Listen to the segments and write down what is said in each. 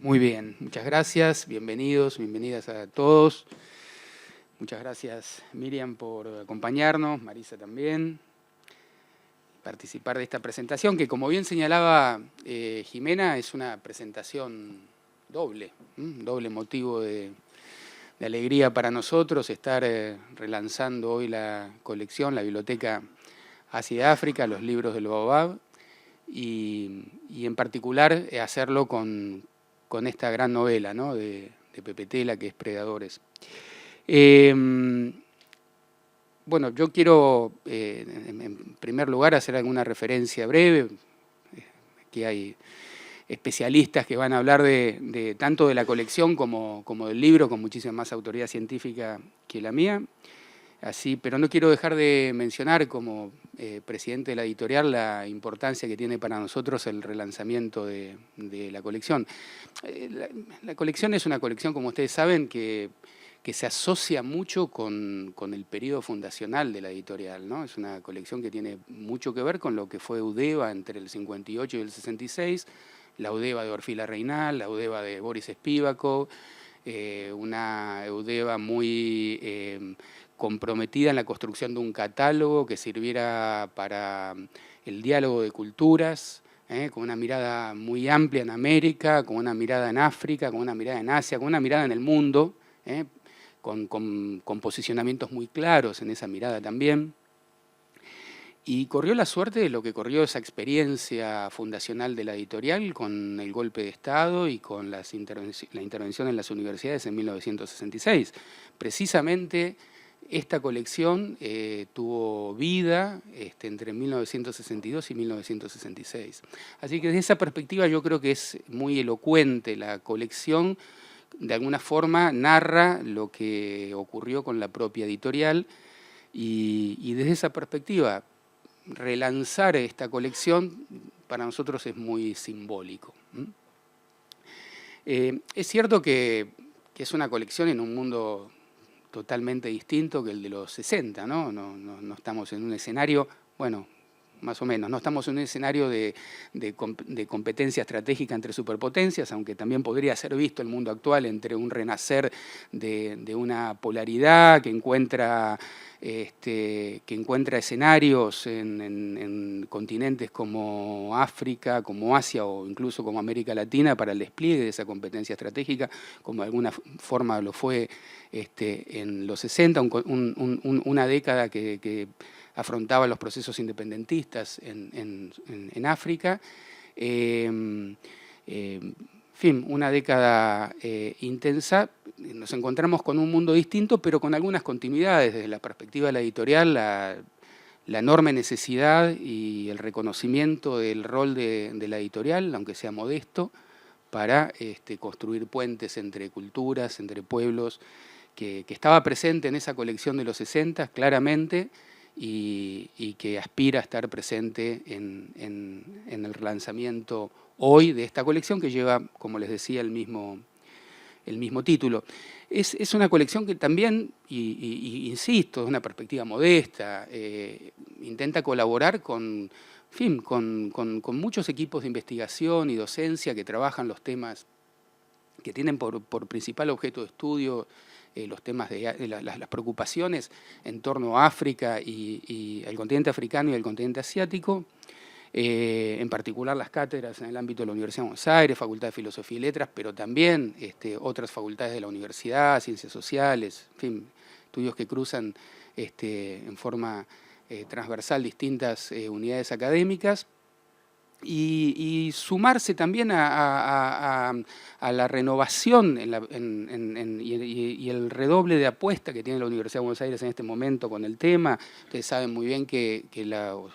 Muy bien, muchas gracias, bienvenidos, bienvenidas a todos. Muchas gracias Miriam por acompañarnos, Marisa también, participar de esta presentación que, como bien señalaba Jimena, es una presentación doble, doble motivo de alegría para nosotros estar relanzando hoy la colección, la Biblioteca Asia-África, los libros del Baobab, y en particular hacerlo con esta gran novela, ¿no?, de Pepe Tela, que es Predadores. Bueno, yo quiero, en primer lugar, hacer alguna referencia breve, que hay especialistas que van a hablar tanto de la colección como del libro, con muchísima más autoridad científica que la mía. Así, pero no quiero dejar de mencionar como presidente de la editorial la importancia que tiene para nosotros el relanzamiento de la colección. La colección es una colección, como ustedes saben, que se asocia mucho con el periodo fundacional de la editorial, ¿no? Es una colección que tiene mucho que ver con lo que fue Eudeva entre el 58 y el 66, la Eudeva de Orfila Reynal, la Eudeva de Boris Spivakov, una Eudeva muy comprometida en la construcción de un catálogo que sirviera para el diálogo de culturas, con una mirada muy amplia en América, con una mirada en África, con una mirada en Asia, con una mirada en el mundo, con posicionamientos muy claros en esa mirada también. Y corrió la suerte de lo que corrió esa experiencia fundacional de la editorial con el golpe de Estado y con la intervención en las universidades en 1966. Precisamente esta colección tuvo vida entre 1962 y 1966. Así que desde esa perspectiva yo creo que es muy elocuente la colección. De alguna forma narra lo que ocurrió con la propia editorial y desde esa perspectiva relanzar esta colección para nosotros es muy simbólico. Es cierto que es una colección en un mundo totalmente distinto que el de los 60, ¿no? No estamos en un escenario, bueno, más o menos, no estamos en un escenario de competencia estratégica entre superpotencias, aunque también podría ser visto el mundo actual entre un renacer de una polaridad que encuentra escenarios en continentes como África, como Asia o incluso como América Latina para el despliegue de esa competencia estratégica, como de alguna forma lo fue en los 60, una década que afrontaba los procesos independentistas en África. En fin, una década intensa. Nos encontramos con un mundo distinto, pero con algunas continuidades. Desde la perspectiva de la editorial, la enorme necesidad y el reconocimiento del rol de la editorial, aunque sea modesto, para construir puentes entre culturas, entre pueblos, que estaba presente en esa colección de los 60, claramente, y que aspira a estar presente en el relanzamiento hoy de esta colección que lleva, como les decía, el mismo título. Es una colección que también, insisto, de una perspectiva modesta, intenta colaborar con muchos equipos de investigación y docencia que trabajan los temas que tienen por principal objeto de estudio los temas de las preocupaciones en torno a África y el continente africano y el continente asiático, en particular las cátedras en el ámbito de la Universidad de Buenos Aires, Facultad de Filosofía y Letras, pero también otras facultades de la universidad, Ciencias Sociales, en fin, estudios que cruzan en forma transversal distintas unidades académicas. Y sumarse también a la renovación y el redoble de apuesta que tiene la Universidad de Buenos Aires en este momento con el tema. Ustedes saben muy bien que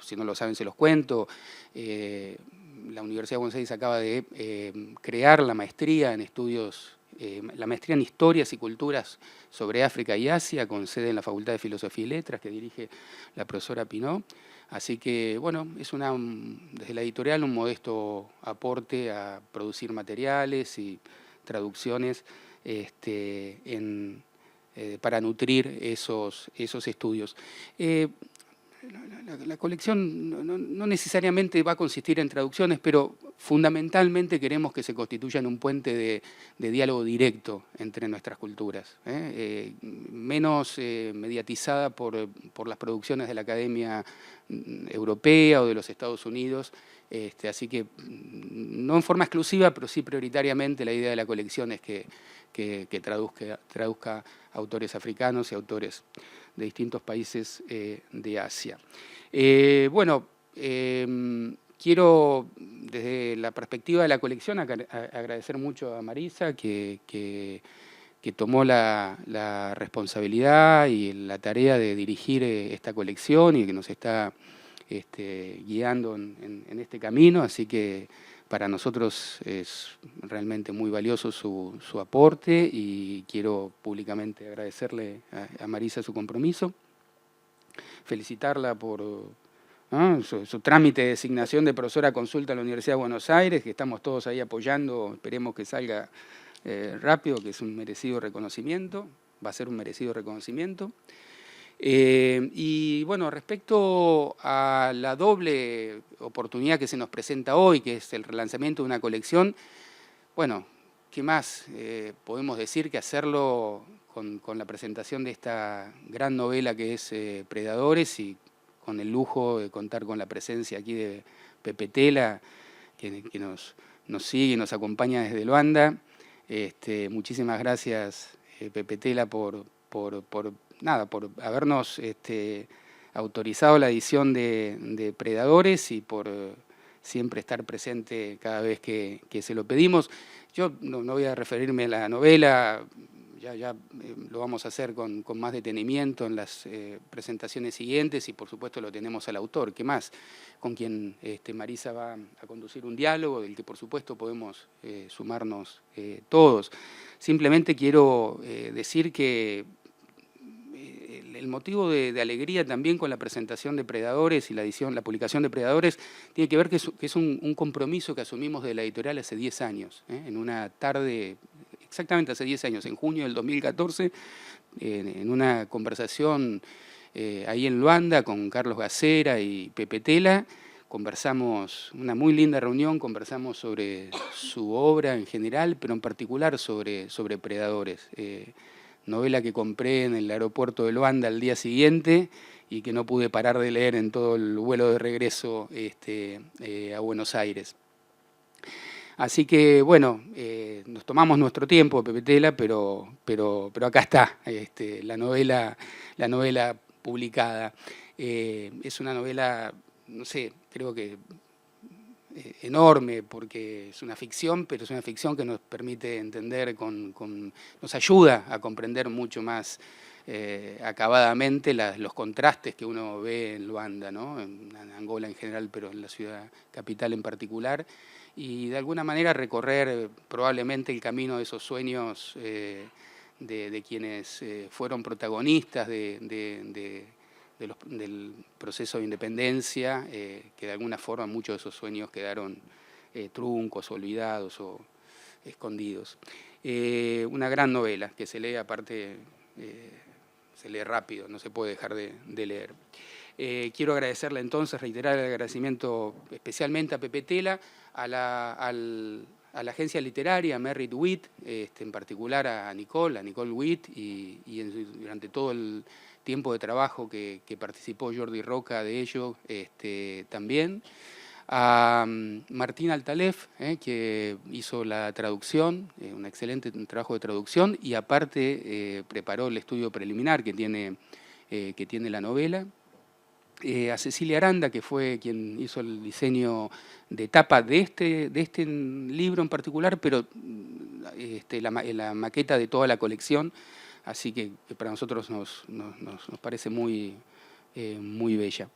si no lo saben se los cuento, la Universidad de Buenos Aires acaba de crear la maestría en estudios, la maestría en Historias y Culturas sobre África y Asia, con sede en la Facultad de Filosofía y Letras, que dirige la profesora Pinot. Así que, bueno, es desde la editorial un modesto aporte a producir materiales y traducciones para nutrir esos estudios. La colección no necesariamente va a consistir en traducciones, pero fundamentalmente queremos que se constituyan un puente de diálogo directo entre nuestras culturas, menos mediatizada por las producciones de la Academia Europea o de los Estados Unidos. Así que, no en forma exclusiva, pero sí prioritariamente, la idea de la colección es que traduzca autores africanos y autores de distintos países de Asia. Bueno, quiero, desde la perspectiva de la colección, agradecer mucho a Marisa, que tomó la responsabilidad y la tarea de dirigir esta colección y que nos está guiando en este camino, así que para nosotros es realmente muy valioso su aporte y quiero públicamente agradecerle a Marisa su compromiso, felicitarla por su trámite de designación de profesora consulta a la Universidad de Buenos Aires, que estamos todos ahí apoyando, esperemos que salga rápido, que es un merecido reconocimiento, va a ser un merecido reconocimiento. Y bueno, respecto a la doble oportunidad que se nos presenta hoy, que es el relanzamiento de una colección, bueno, ¿qué más podemos decir que hacerlo con la presentación de esta gran novela que es Predadores, y con el lujo de contar con la presencia aquí de Pepe Tela, que nos sigue y nos acompaña desde Luanda? Muchísimas gracias, Pepe Tela, por habernos autorizado la edición de Predadores y por siempre estar presente cada vez que se lo pedimos. Yo no voy a referirme a la novela, ya lo vamos a hacer con más detenimiento en las presentaciones siguientes, y por supuesto lo tenemos al autor, ¿qué más? Con quien Marisa va a conducir un diálogo del que por supuesto podemos sumarnos todos. Simplemente quiero decir que el motivo de alegría también con la presentación de Predadores y la publicación de Predadores tiene que ver que es un compromiso que asumimos de la editorial hace 10 años, en una tarde, exactamente hace 10 años, en junio del 2014, en una conversación ahí en Luanda con Carlos Gacera y Pepe Tela. Conversamos, una muy linda reunión, conversamos sobre su obra en general, pero en particular sobre Predadores. Novela que compré en el aeropuerto de Luanda al día siguiente y que no pude parar de leer en todo el vuelo de regreso a Buenos Aires. Así que, bueno, nos tomamos nuestro tiempo, Pepe Tela, pero acá está la novela publicada. Es una novela, no sé, creo que enorme, porque es una ficción, pero es una ficción que nos permite entender, nos ayuda a comprender mucho más acabadamente los contrastes que uno ve en Luanda, ¿no? En Angola en general, pero en la ciudad capital en particular, y de alguna manera recorrer probablemente el camino de esos sueños de quienes fueron protagonistas del proceso de independencia, que de alguna forma muchos de esos sueños quedaron truncos, olvidados o escondidos. Una gran novela que se lee, aparte, se lee rápido, no se puede dejar de leer. Quiero agradecerle entonces, reiterar el agradecimiento especialmente a Pepe Tela, a la agencia literaria, a Merritt Witt, en particular a Nicole Witt, y durante todo el tiempo de trabajo que participó Jordi Roca de ello también. A Martín Altalef, que hizo la traducción, un excelente trabajo de traducción, y aparte preparó el estudio preliminar que tiene la novela. A Cecilia Aranda, que fue quien hizo el diseño de tapa de este libro en particular, pero la maqueta de toda la colección, así que para nosotros nos parece muy bella.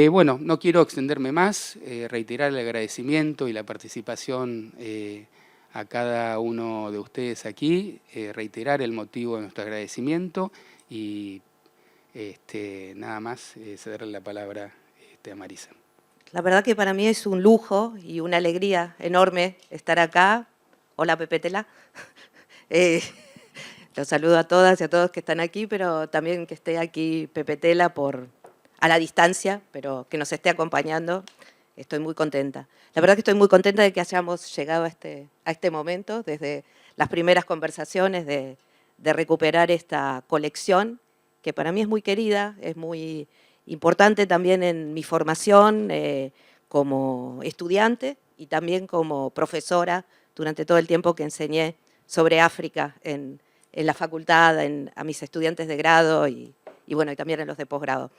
Bueno, no quiero extenderme más, reiterar el agradecimiento y la participación a cada uno de ustedes aquí, reiterar el motivo de nuestro agradecimiento y nada más cederle la palabra a Marisa. La verdad que para mí es un lujo y una alegría enorme estar acá. Hola, Pepe Tela. Los saludo a todas y a todos que están aquí, pero también que esté aquí Pepe Tela a la distancia, pero que nos esté acompañando, estoy muy contenta. La verdad que estoy muy contenta de que hayamos llegado a este momento, desde las primeras conversaciones de recuperar esta colección, que para mí es muy querida, es muy importante también en mi formación como estudiante y también como profesora durante todo el tiempo que enseñé sobre África en la facultad, a mis estudiantes de grado y bueno, y también en los de posgrado.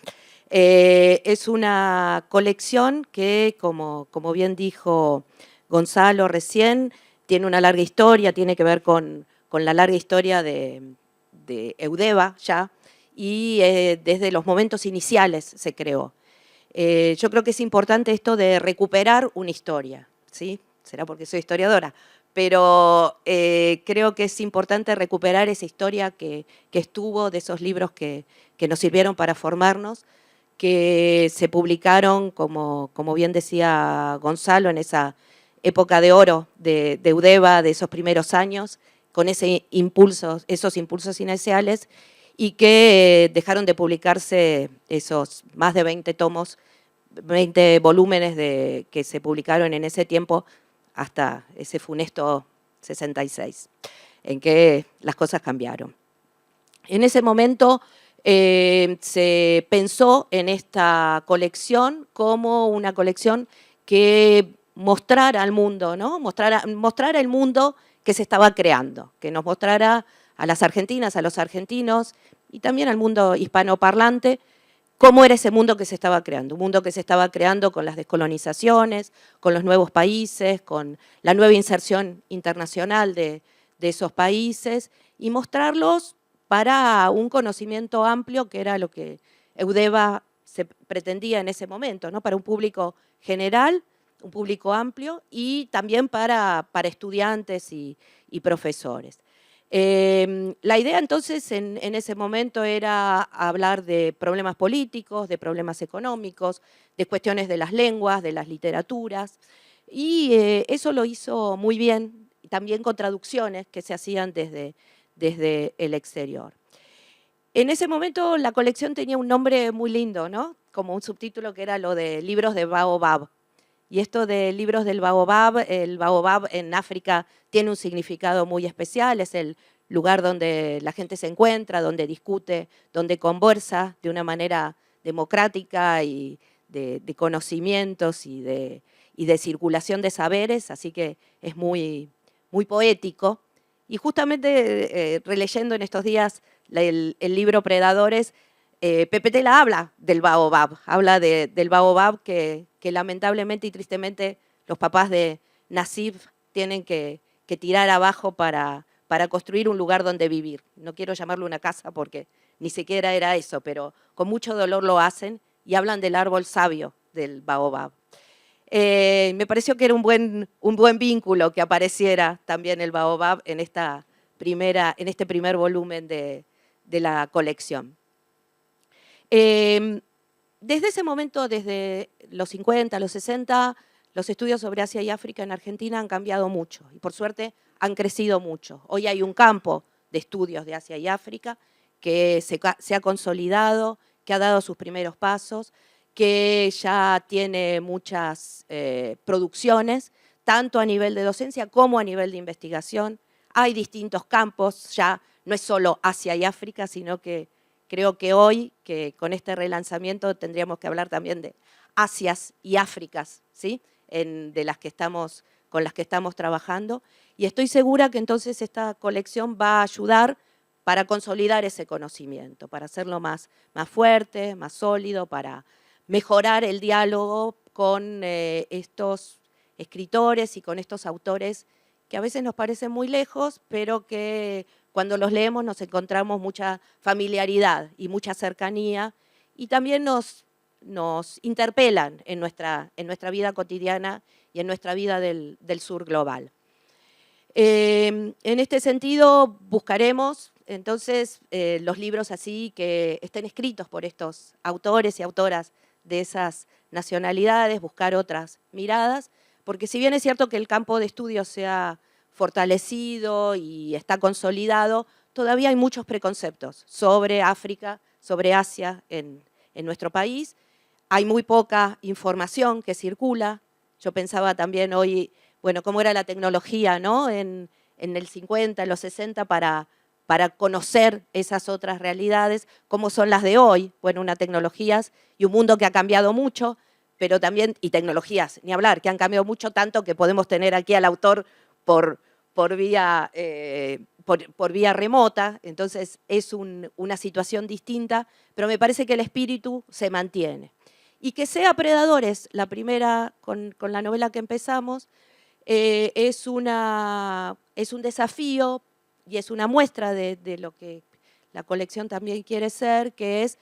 Es una colección que, como bien dijo Gonzalo recién, tiene una larga historia, tiene que ver con la larga historia de Eudeva ya, y desde los momentos iniciales se creó. Yo creo que es importante esto de recuperar una historia, ¿sí? Será porque soy historiadora, pero creo que es importante recuperar esa historia que estuvo, de esos libros que nos sirvieron para formarnos, que se publicaron, como bien decía Gonzalo, en esa época de oro de Eudeva, de esos primeros años, con esos impulsos iniciales, y que dejaron de publicarse esos más de 20 tomos, 20 volúmenes que se publicaron en ese tiempo hasta ese funesto 66, en que las cosas cambiaron. En ese momento se pensó en esta colección como una colección que mostrara al mundo, ¿no? mostrara el mundo que se estaba creando, que nos mostrara a las argentinas, a los argentinos y también al mundo hispanoparlante cómo era ese mundo que se estaba creando, un mundo que se estaba creando con las descolonizaciones, con los nuevos países, con la nueva inserción internacional de esos países, y mostrarlos para un conocimiento amplio, que era lo que Eudeva se pretendía en ese momento, ¿no? Para un público general, un público amplio, y también para estudiantes y profesores. La idea entonces en ese momento era hablar de problemas políticos, de problemas económicos, de cuestiones de las lenguas, de las literaturas, y eso lo hizo muy bien, también con traducciones que se hacían desde el exterior. En ese momento la colección tenía un nombre muy lindo, ¿no? Como un subtítulo que era lo de libros de Baobab. Y esto de libros del Baobab, el Baobab en África tiene un significado muy especial, es el lugar donde la gente se encuentra, donde discute, donde conversa de una manera democrática y de conocimientos y de circulación de saberes, así que es muy, muy poético. Y justamente releyendo en estos días el libro Predadores, Pepe Tela habla del Baobab, habla del Baobab que lamentablemente y tristemente los papás de Nasif tienen que tirar abajo para construir un lugar donde vivir. No quiero llamarlo una casa porque ni siquiera era eso, pero con mucho dolor lo hacen y hablan del árbol sabio del Baobab. Me pareció que era un buen vínculo que apareciera también el Baobab en este primer volumen de la colección. Desde ese momento, desde los 50, los 60, los estudios sobre Asia y África en Argentina han cambiado mucho y por suerte han crecido mucho. Hoy hay un campo de estudios de Asia y África que se ha consolidado, que ha dado sus primeros pasos, que ya tiene muchas producciones, tanto a nivel de docencia como a nivel de investigación. Hay distintos campos, ya no es solo Asia y África, sino que creo que hoy, que con este relanzamiento tendríamos que hablar también de Asias y Áfricas, ¿sí? Con las que estamos trabajando. Y estoy segura que entonces esta colección va a ayudar para consolidar ese conocimiento, para hacerlo más fuerte, más sólido, para mejorar el diálogo con estos escritores y con estos autores que a veces nos parecen muy lejos, pero que cuando los leemos nos encontramos mucha familiaridad y mucha cercanía, y también nos interpelan en nuestra vida cotidiana y en nuestra vida del sur global. En este sentido, buscaremos entonces los libros así que estén escritos por estos autores y autoras de esas nacionalidades, buscar otras miradas, porque si bien es cierto que el campo de estudio se ha fortalecido y está consolidado, todavía hay muchos preconceptos sobre África, sobre Asia en nuestro país. hay muy poca información que circula. Yo pensaba también hoy, bueno, cómo era la tecnología, ¿no? En el 50, en los 60, para conocer esas otras realidades, cómo son las de hoy. Bueno, unas tecnologías y un mundo que ha cambiado mucho, pero también, y tecnologías, ni hablar, que han cambiado mucho tanto que podemos tener aquí al autor por vía remota, entonces es una situación distinta, pero me parece que el espíritu se mantiene. Y que sea Predadores, la primera con la novela que empezamos, es un desafío y es una muestra de lo que la colección también quiere ser, que es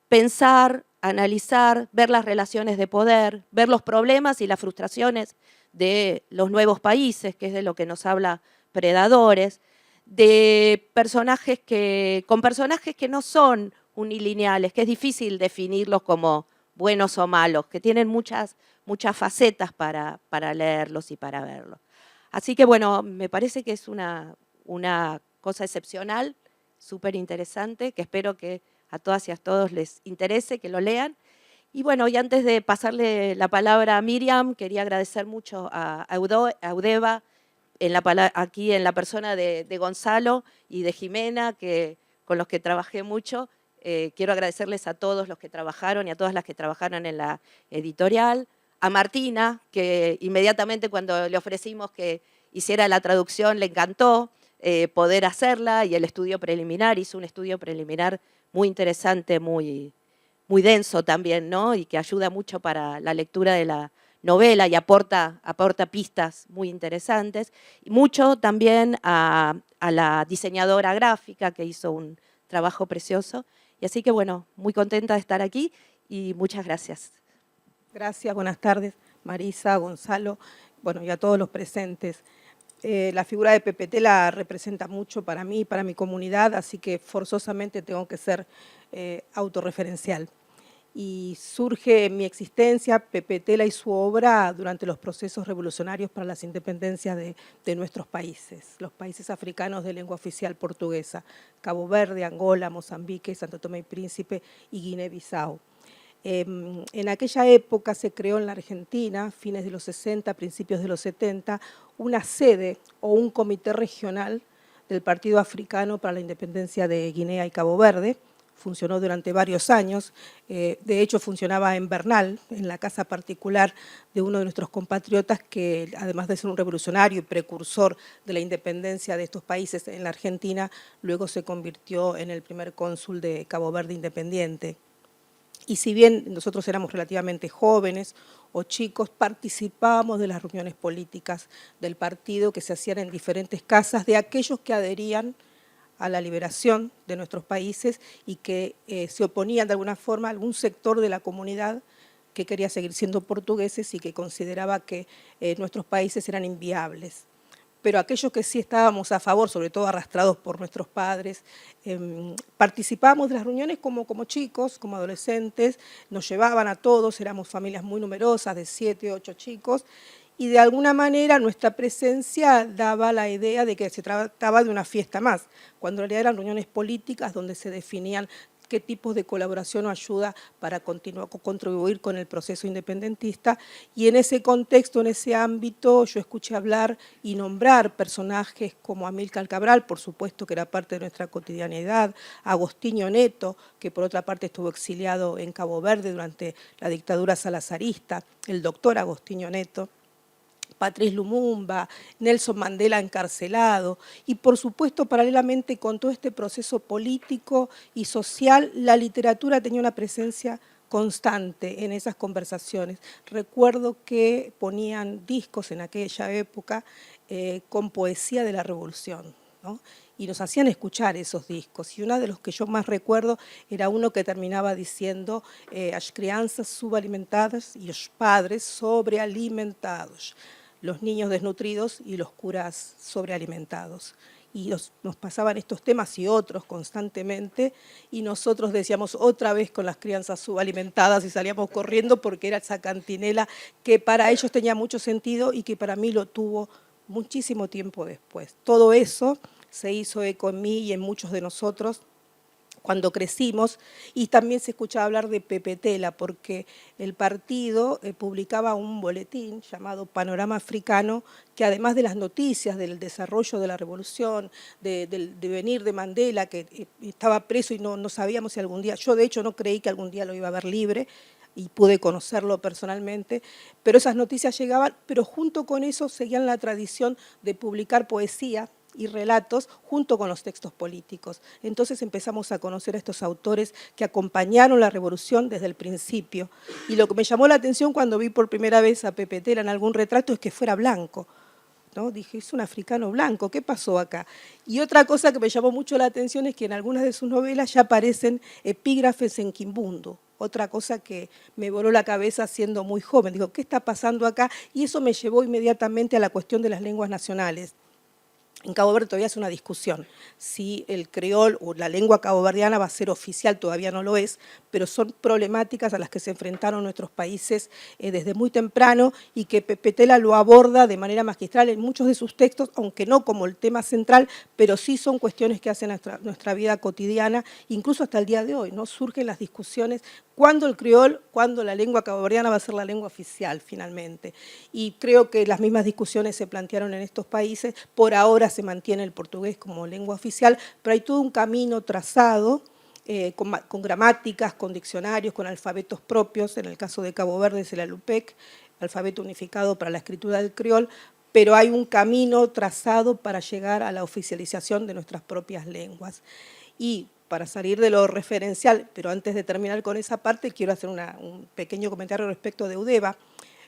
pensar, analizar, ver las relaciones de poder, ver los problemas y las frustraciones de los nuevos países, que es de lo que nos habla Predadores, con personajes que no son unilineales, que es difícil definirlos como buenos o malos, que tienen muchas facetas para leerlos y para verlos. Así que bueno, me parece que es una cosa excepcional, súper interesante, que espero que a todas y a todos les interese, que lo lean. Y bueno, y antes de pasarle la palabra a Miriam, quería agradecer mucho a Eudeva, aquí en la persona de Gonzalo y de Jimena, con los que trabajé mucho. Quiero agradecerles a todos los que trabajaron y a todas las que trabajaron en la editorial. A Martina, que inmediatamente cuando le ofrecimos que hiciera la traducción le encantó poder hacerla, y el estudio preliminar, hizo un estudio preliminar muy interesante, muy denso también, ¿no? Y que ayuda mucho para la lectura de la novela y aporta pistas muy interesantes. Y mucho también a la diseñadora gráfica, que hizo un trabajo precioso. Y así que bueno, muy contenta de estar aquí y muchas gracias. Gracias, buenas tardes, Marisa, Gonzalo, bueno, y a todos los presentes. La figura de Pepe Tela representa mucho para mí, para mi comunidad, así que forzosamente tengo que ser autorreferencial. Y surge en mi existencia Pepe Tela y su obra durante los procesos revolucionarios para las independencias de nuestros países, los países africanos de lengua oficial portuguesa, Cabo Verde, Angola, Mozambique, Santo Tomé y Príncipe y Guinea-Bissau. En aquella época se creó en la Argentina, fines de los 60, principios de los 70, una sede o un comité regional del Partido Africano para la Independencia de Guinea y Cabo Verde. Funcionó durante varios años, de hecho funcionaba en Bernal, en la casa particular de uno de nuestros compatriotas que, además de ser un revolucionario y precursor de la independencia de estos países en la Argentina, luego se convirtió en el primer cónsul de Cabo Verde independiente. Y si bien nosotros éramos relativamente jóvenes o chicos, participábamos de las reuniones políticas del partido que se hacían en diferentes casas de aquellos que adherían a la liberación de nuestros países y que se oponían de alguna forma a algún sector de la comunidad que quería seguir siendo portugueses y que consideraba que nuestros países eran inviables. Pero aquellos que sí estábamos a favor, sobre todo arrastrados por nuestros padres, participábamos de las reuniones como chicos, como adolescentes, nos llevaban a todos, éramos familias muy numerosas, de 7, 8 chicos, y de alguna manera nuestra presencia daba la idea de que se trataba de una fiesta más, cuando en realidad eran reuniones políticas donde se definían qué tipos de colaboración o ayuda para contribuir con el proceso independentista. Y en ese contexto, en ese ámbito, yo escuché hablar y nombrar personajes como Amílcar Cabral, por supuesto que era parte de nuestra cotidianidad, Agostinho Neto, que por otra parte estuvo exiliado en Cabo Verde durante la dictadura salazarista, el doctor Agostinho Neto, Patrice Lumumba, Nelson Mandela encarcelado, y por supuesto paralelamente con todo este proceso político y social, la literatura tenía una presencia constante en esas conversaciones. Recuerdo que ponían discos en aquella época con poesía de la revolución, ¿no? Y nos hacían escuchar esos discos, y uno de los que yo más recuerdo era uno que terminaba diciendo as crianças subalimentadas y los padres sobrealimentados, los niños desnutridos y los curas sobrealimentados. Y nos pasaban estos temas y otros constantemente, y nosotros decíamos otra vez con las crianzas subalimentadas y salíamos corriendo porque era esa cantinela que para ellos tenía mucho sentido y que para mí lo tuvo muchísimo tiempo después. Todo eso se hizo eco en mí y en muchos de nosotros cuando crecimos, y también se escuchaba hablar de Pepetela, porque el partido publicaba un boletín llamado Panorama Africano, que además de las noticias del desarrollo de la revolución, del devenir de Mandela, que estaba preso y no sabíamos si algún día, yo de hecho no creí que algún día lo iba a ver libre, y pude conocerlo personalmente, pero esas noticias llegaban, pero junto con eso seguían la tradición de publicar poesía y relatos junto con los textos políticos. Entonces empezamos a conocer a estos autores que acompañaron la revolución desde el principio. Y lo que me llamó la atención cuando vi por primera vez a Pepetela en algún retrato es que fuera blanco, ¿no? Dije, es un africano blanco, ¿qué pasó acá? Y otra cosa que me llamó mucho la atención es que en algunas de sus novelas ya aparecen epígrafes en quimbundu. Otra cosa que me voló la cabeza siendo muy joven. Digo, ¿qué está pasando acá? Y eso me llevó inmediatamente a la cuestión de las lenguas nacionales. En Cabo Verde todavía es una discusión si el creol o la lengua caboverdiana va a ser oficial, todavía no lo es, pero son problemáticas a las que se enfrentaron nuestros países desde muy temprano y que Pepetela lo aborda de manera magistral en muchos de sus textos, aunque no como el tema central, pero sí son cuestiones que hacen nuestra vida cotidiana, incluso hasta el día de hoy, ¿no? Surgen las discusiones cuándo el creol, cuándo la lengua caboverdiana va a ser la lengua oficial finalmente. Y creo que las mismas discusiones se plantearon en estos países. Por ahora se mantiene el portugués como lengua oficial, pero hay todo un camino trazado con gramáticas, con diccionarios, con alfabetos propios. En el caso de Cabo Verde es el Alupec, alfabeto unificado para la escritura del creol, pero hay un camino trazado para llegar a la oficialización de nuestras propias lenguas. Y para salir de lo referencial, pero antes de terminar con esa parte, quiero hacer un pequeño comentario respecto de Eudeva.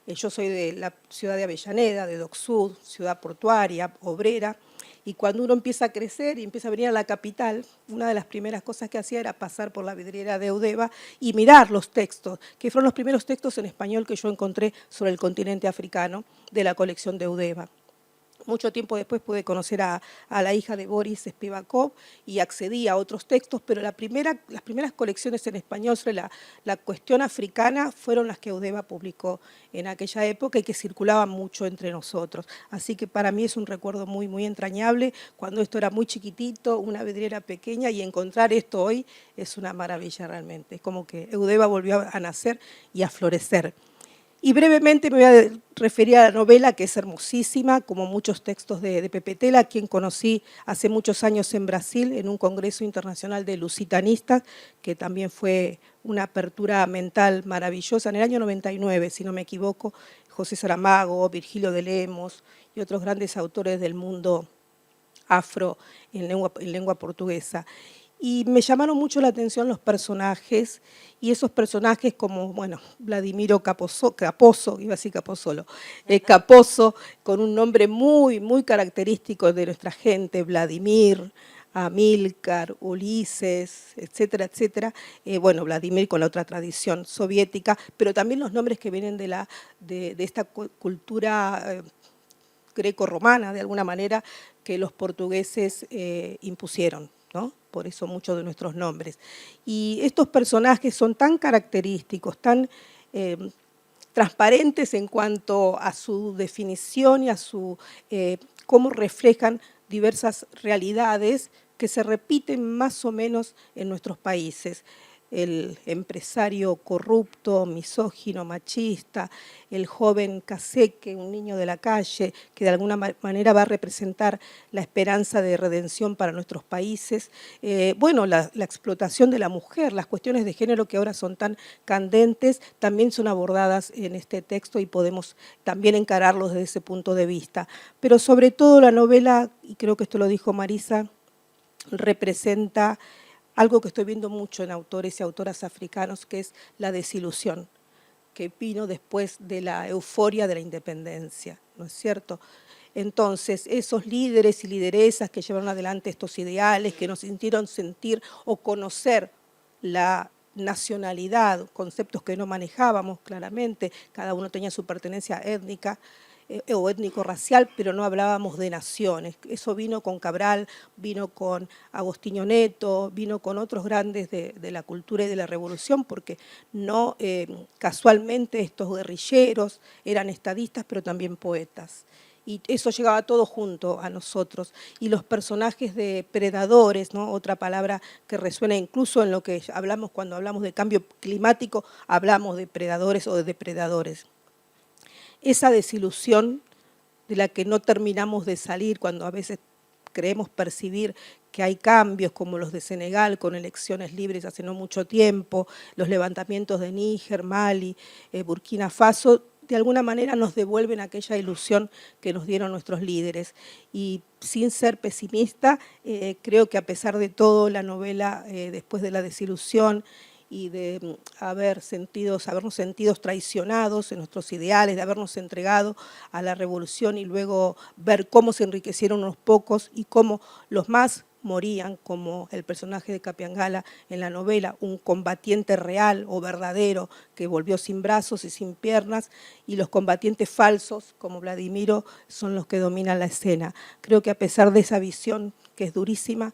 Yo soy de la ciudad de Avellaneda, de Dock Sud, ciudad portuaria, obrera, y cuando uno empieza a crecer y empieza a venir a la capital, una de las primeras cosas que hacía era pasar por la vidriera de Eudeva y mirar los textos, que fueron los primeros textos en español que yo encontré sobre el continente africano de la colección de Eudeva. Mucho tiempo después pude conocer a la hija de Boris Spivakov y accedí a otros textos, pero las primeras colecciones en español sobre la cuestión africana fueron las que Eudeva publicó en aquella época y que circulaban mucho entre nosotros. Así que para mí es un recuerdo muy, muy entrañable, cuando esto era muy chiquitito, una vidriera pequeña, y encontrar esto hoy es una maravilla realmente. Es como que Eudeva volvió a nacer y a florecer. Y brevemente me voy a referir a la novela, que es hermosísima, como muchos textos de Pepetela, a quien conocí hace muchos años en Brasil, en un congreso internacional de lusitanistas, que también fue una apertura mental maravillosa, en el año 99, si no me equivoco, José Saramago, Virgilio de Lemos y otros grandes autores del mundo afro en lengua portuguesa. Y me llamaron mucho la atención los personajes, y esos personajes como, bueno, Vladimiro Caposo, iba a decir Capozolo, Caposo, con un nombre muy, muy característico de nuestra gente, Vladimir, Amílcar, Ulises, etcétera, etcétera. Bueno, Vladimir con la otra tradición soviética, pero también los nombres que vienen de esta cultura greco-romana, de alguna manera, que los portugueses impusieron, ¿no? Por eso muchos de nuestros nombres. Y estos personajes son tan característicos, tan transparentes en cuanto a su definición y a cómo reflejan diversas realidades que se repiten más o menos en nuestros países. El empresario corrupto, misógino, machista, el joven cacique, un niño de la calle, que de alguna manera va a representar la esperanza de redención para nuestros países. Bueno, la explotación de la mujer, las cuestiones de género que ahora son tan candentes, también son abordadas en este texto y podemos también encararlos desde ese punto de vista. Pero sobre todo la novela, y creo que esto lo dijo Marisa, representa algo que estoy viendo mucho en autores y autoras africanos, que es la desilusión, que vino después de la euforia de la independencia, ¿no es cierto? Entonces, esos líderes y lideresas que llevaron adelante estos ideales, que nos hicieron sentir o conocer la nacionalidad, conceptos que no manejábamos claramente, cada uno tenía su pertenencia étnica, o étnico-racial, pero no hablábamos de naciones. Eso vino con Cabral, vino con Agostinho Neto, vino con otros grandes de la cultura y de la revolución, porque no casualmente estos guerrilleros eran estadistas, pero también poetas. y eso llegaba todo junto a nosotros. Y los personajes depredadores, ¿no? Otra palabra que resuena incluso en lo que hablamos cuando hablamos de cambio climático, hablamos de predadores o de depredadores. Esa desilusión de la que no terminamos de salir cuando a veces creemos percibir que hay cambios como los de Senegal con elecciones libres hace no mucho tiempo, los levantamientos de Níger, Mali, Burkina Faso, de alguna manera nos devuelven aquella ilusión que nos dieron nuestros líderes. Y sin ser pesimista, creo que a pesar de todo la novela, después de la desilusión y de habernos sentido traicionados en nuestros ideales, de habernos entregado a la revolución y luego ver cómo se enriquecieron unos pocos y cómo los más morían, como el personaje de Capiangala en la novela, un combatiente real o verdadero que volvió sin brazos y sin piernas, y los combatientes falsos, como Vladimiro, son los que dominan la escena. Creo que a pesar de esa visión que es durísima,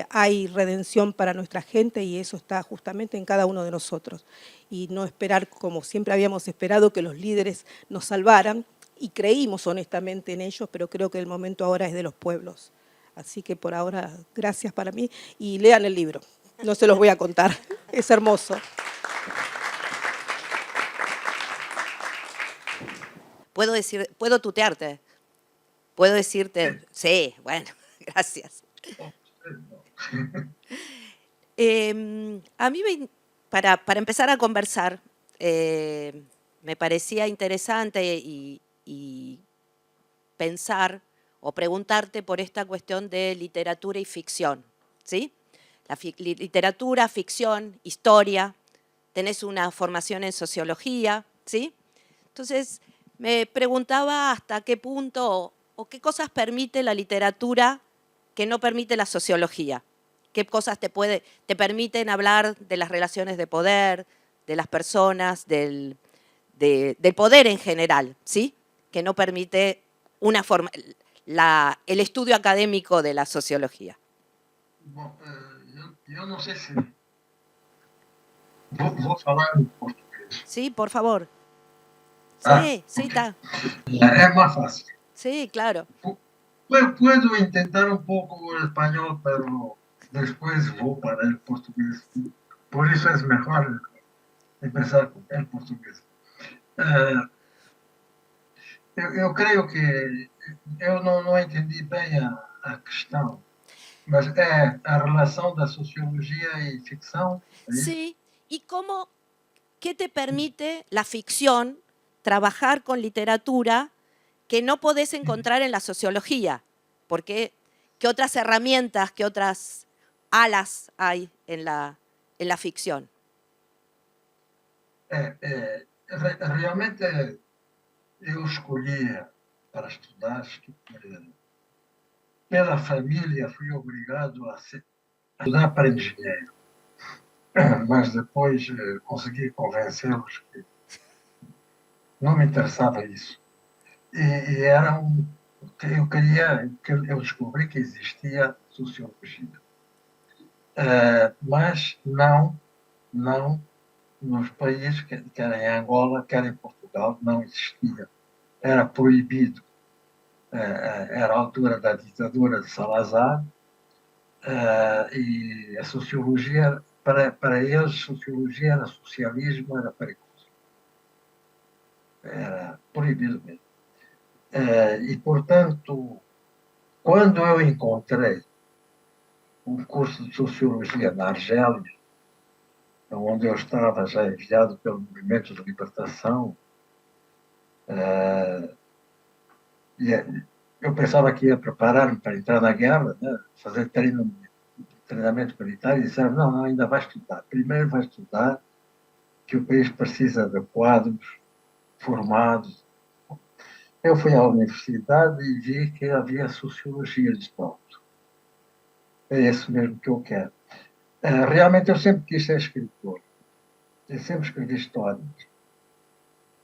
hay redención para nuestra gente y eso está justamente en cada uno de nosotros. Y no esperar, como siempre habíamos esperado, que los líderes nos salvaran, y creímos honestamente en ellos, pero creo que el momento ahora es de los pueblos. Así que por ahora, gracias para mí, y lean el libro. No se los voy a contar, es hermoso. ¿Puedo tutearte? ¿Puedo decirte? Sí, bueno, gracias. A mí, para empezar a conversar, me parecía interesante y pensar o preguntarte por esta cuestión de literatura y ficción, ¿sí? Literatura, ficción, historia, tenés una formación en sociología, ¿sí? Entonces, me preguntaba hasta qué punto o qué cosas permite la literatura que no permite la sociología. ¿Qué cosas te permiten hablar de las relaciones de poder, de las personas, del poder en general, ¿sí? Que no permite el estudio académico de la sociología. Bom, eu não sei se... Vou falar em português. Sí, por favor. Sí, sí, está. É mais fácil. Sí, claro. Puedo intentar un poco el español, pero después voy para el portugués. Por eso es mejor empezar con el portugués. Eu creio que eu não entendi bem a questão, mas é a relação da sociologia e ficção? É isso? Sí, ¿y qué te permite la ficción trabajar con literatura que no podés encontrar en la sociología? Porque ¿qué otras herramientas, qué otras alas hay en la ficción? Realmente eu escolhi para estudar, pela família fui obrigado a estudar para engenheiro, mas depois consegui convencê-los que não me interessava isso. E era eu descobri que existia sociologia, mas não nos países, quer em Angola, quer em Portugal, não existia. Era proibido. Era a altura da ditadura de Salazar, e a sociologia, para eles, sociologia era socialismo, era perigoso. Era proibido mesmo. E, portanto, quando eu encontrei um curso de sociologia na Argélia, onde eu estava já enviado pelo Movimento de Libertação, eu pensava que ia preparar-me para entrar na guerra, né? Fazer treinamento militar, e disseram, não, ainda vai estudar. Primeiro vai estudar, que o país precisa de quadros formados. Eu fui à universidade e vi que havia sociologia de pronto. É isso mesmo que eu quero. Realmente eu sempre quis ser escritor. Eu sempre escrevi histórias.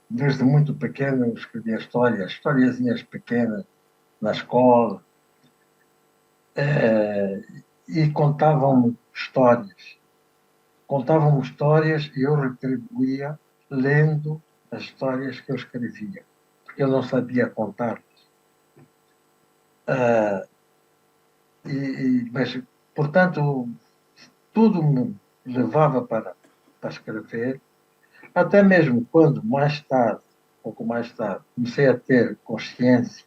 Desde muito pequeno eu escrevia historiazinhas pequenas na escola. E contavam-me histórias. Contavam-me histórias e eu retribuía lendo as histórias que eu escrevia, porque eu não sabia contá-las. Mas, portanto, tudo me levava para escrever, até mesmo quando mais tarde, pouco mais tarde, comecei a ter consciência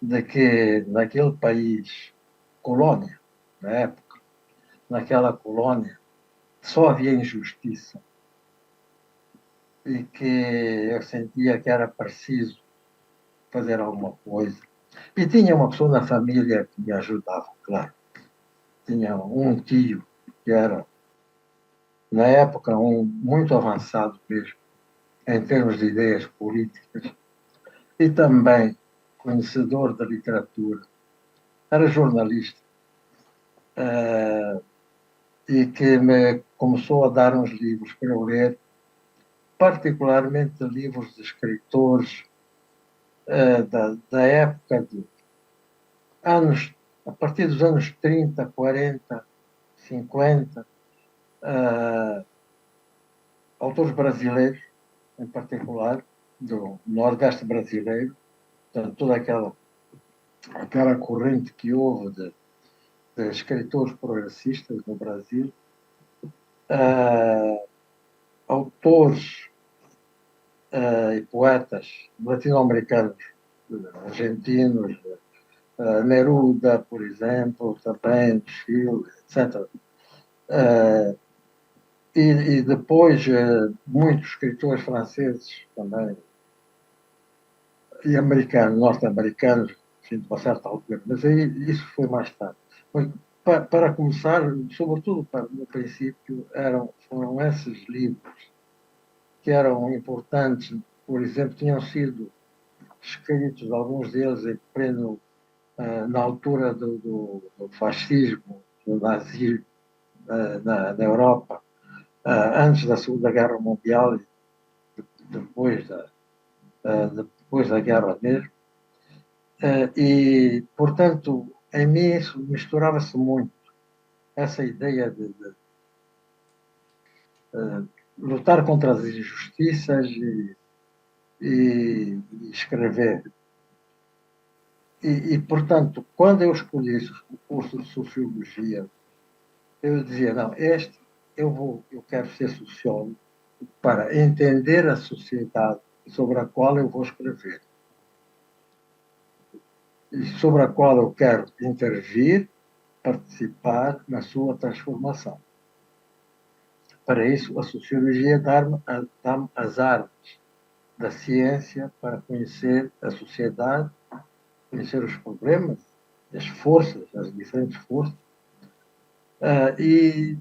de que naquele país, colônia, na época, naquela colônia, só havia injustiça e que eu sentia que era preciso fazer alguma coisa. E tinha uma pessoa na família que me ajudava, claro. Tinha um tio que era, na época, muito avançado mesmo, em termos de ideias políticas, e também conhecedor da literatura. Era jornalista, e que me começou a dar uns livros para eu ler, particularmente livros de escritores da época de anos, a partir dos anos 30, 40, 50, autores brasileiros, em particular, do Nordeste brasileiro, portanto, toda aquela corrente que houve de escritores progressistas no Brasil, autores e poetas latino-americanos, argentinos, Neruda, por exemplo, também, Chile, etc. E depois muitos escritores franceses também, e americanos, norte-americanos, enfim, de uma certa altura. Mas aí, isso foi mais tarde. Mas, para começar, sobretudo no princípio, foram esses livros que eram importantes, por exemplo, tinham sido escritos, alguns deles em pleno, na altura do fascismo, do nazismo na Europa, antes da Segunda Guerra Mundial e depois da guerra mesmo. E, portanto, em mim isso misturava-se muito. Essa ideia de lutar contra as injustiças e escrever. Portanto, quando eu escolhi o curso de Sociologia, eu dizia, não, eu quero ser sociólogo para entender a sociedade sobre a qual eu vou escrever e sobre a qual eu quero intervir, participar na sua transformação. Para isso, a sociologia dá-me as armas da ciência para conhecer a sociedade, conhecer os problemas, as forças, as diferentes forças. E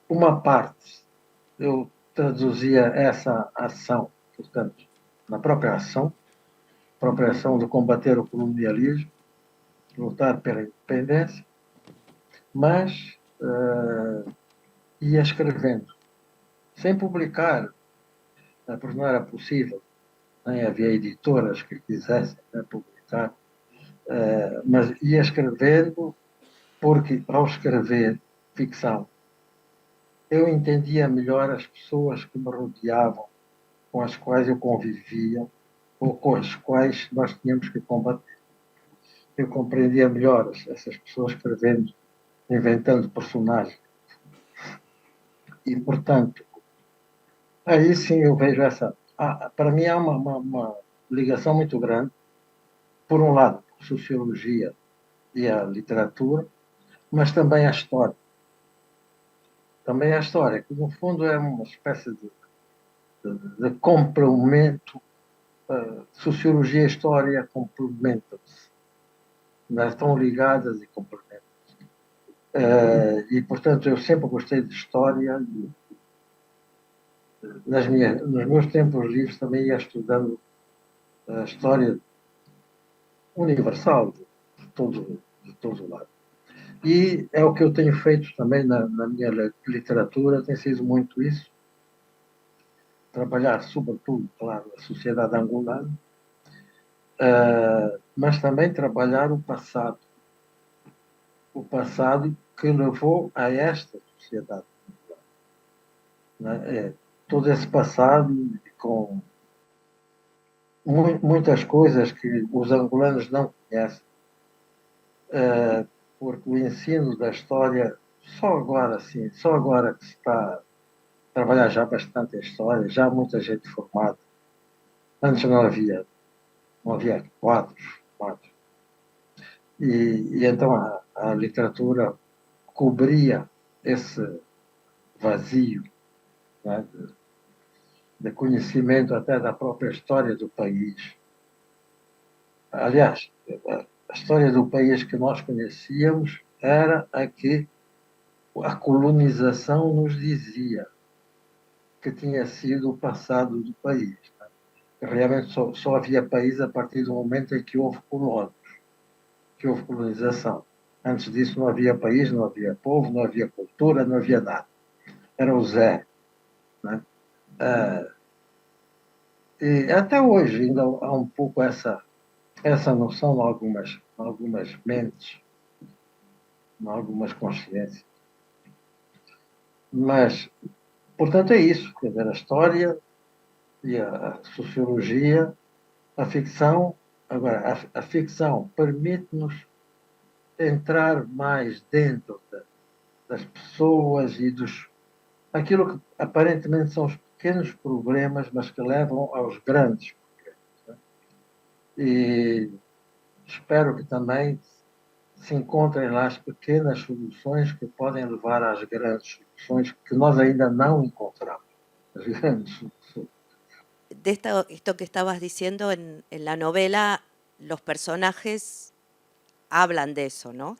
uma parte eu traduzia essa ação, portanto, na própria ação de combater o colonialismo, lutar pela independência, mas ia escrevendo, sem publicar, porque não era possível, nem havia editoras que quisessem publicar, mas ia escrevendo, porque ao escrever ficção, eu entendia melhor as pessoas que me rodeavam, com as quais eu convivia, ou com as quais nós tínhamos que combater. Eu compreendia melhor essas pessoas escrevendo, inventando personagens. E, portanto, aí sim eu vejo essa... para mim há uma ligação muito grande, por um lado, a sociologia e a literatura, mas também a história. Também a história, que no fundo é uma espécie de complemento. Sociologia e história complementam-se. Estão ligadas e complementam-se. E, portanto, eu sempre gostei de história. Nos meus tempos livres também ia estudando a história universal de todo o lado. E é o que eu tenho feito também na minha literatura, tem sido muito isso. Trabalhar, sobretudo, claro, a sociedade angolana, mas também trabalhar o passado que levou a esta sociedade. Todo esse passado com muitas coisas que os angolanos não conhecem, porque o ensino da história, só agora que se está a trabalhar já bastante a história, já há muita gente formada. Antes não havia quadros. E então a literatura cobria esse vazio, né, de conhecimento até da própria história do país. Aliás, a história do país que nós conhecíamos era a que a colonização nos dizia que tinha sido o passado do país. Né? Realmente só havia país a partir do momento em que houve colónios, que houve colonização. Antes disso não havia país, não havia povo, não havia cultura, não havia nada. Era o zero. Né? E até hoje ainda há um pouco essa noção em algumas mentes, em algumas consciências. Mas, portanto, é isso. Quer dizer, a história e a sociologia, a ficção. Agora, a ficção permite-nos entrar mais dentro das pessoas e aquilo que aparentemente são os pequenos problemas, mas que levam aos grandes problemas. Né? E espero que também se encontrem lá as pequenas soluções que podem levar às grandes soluções que nós ainda não encontramos. As grandes soluções. De esto que estabas diciendo en la novela, los personajes hablan de eso, ¿no?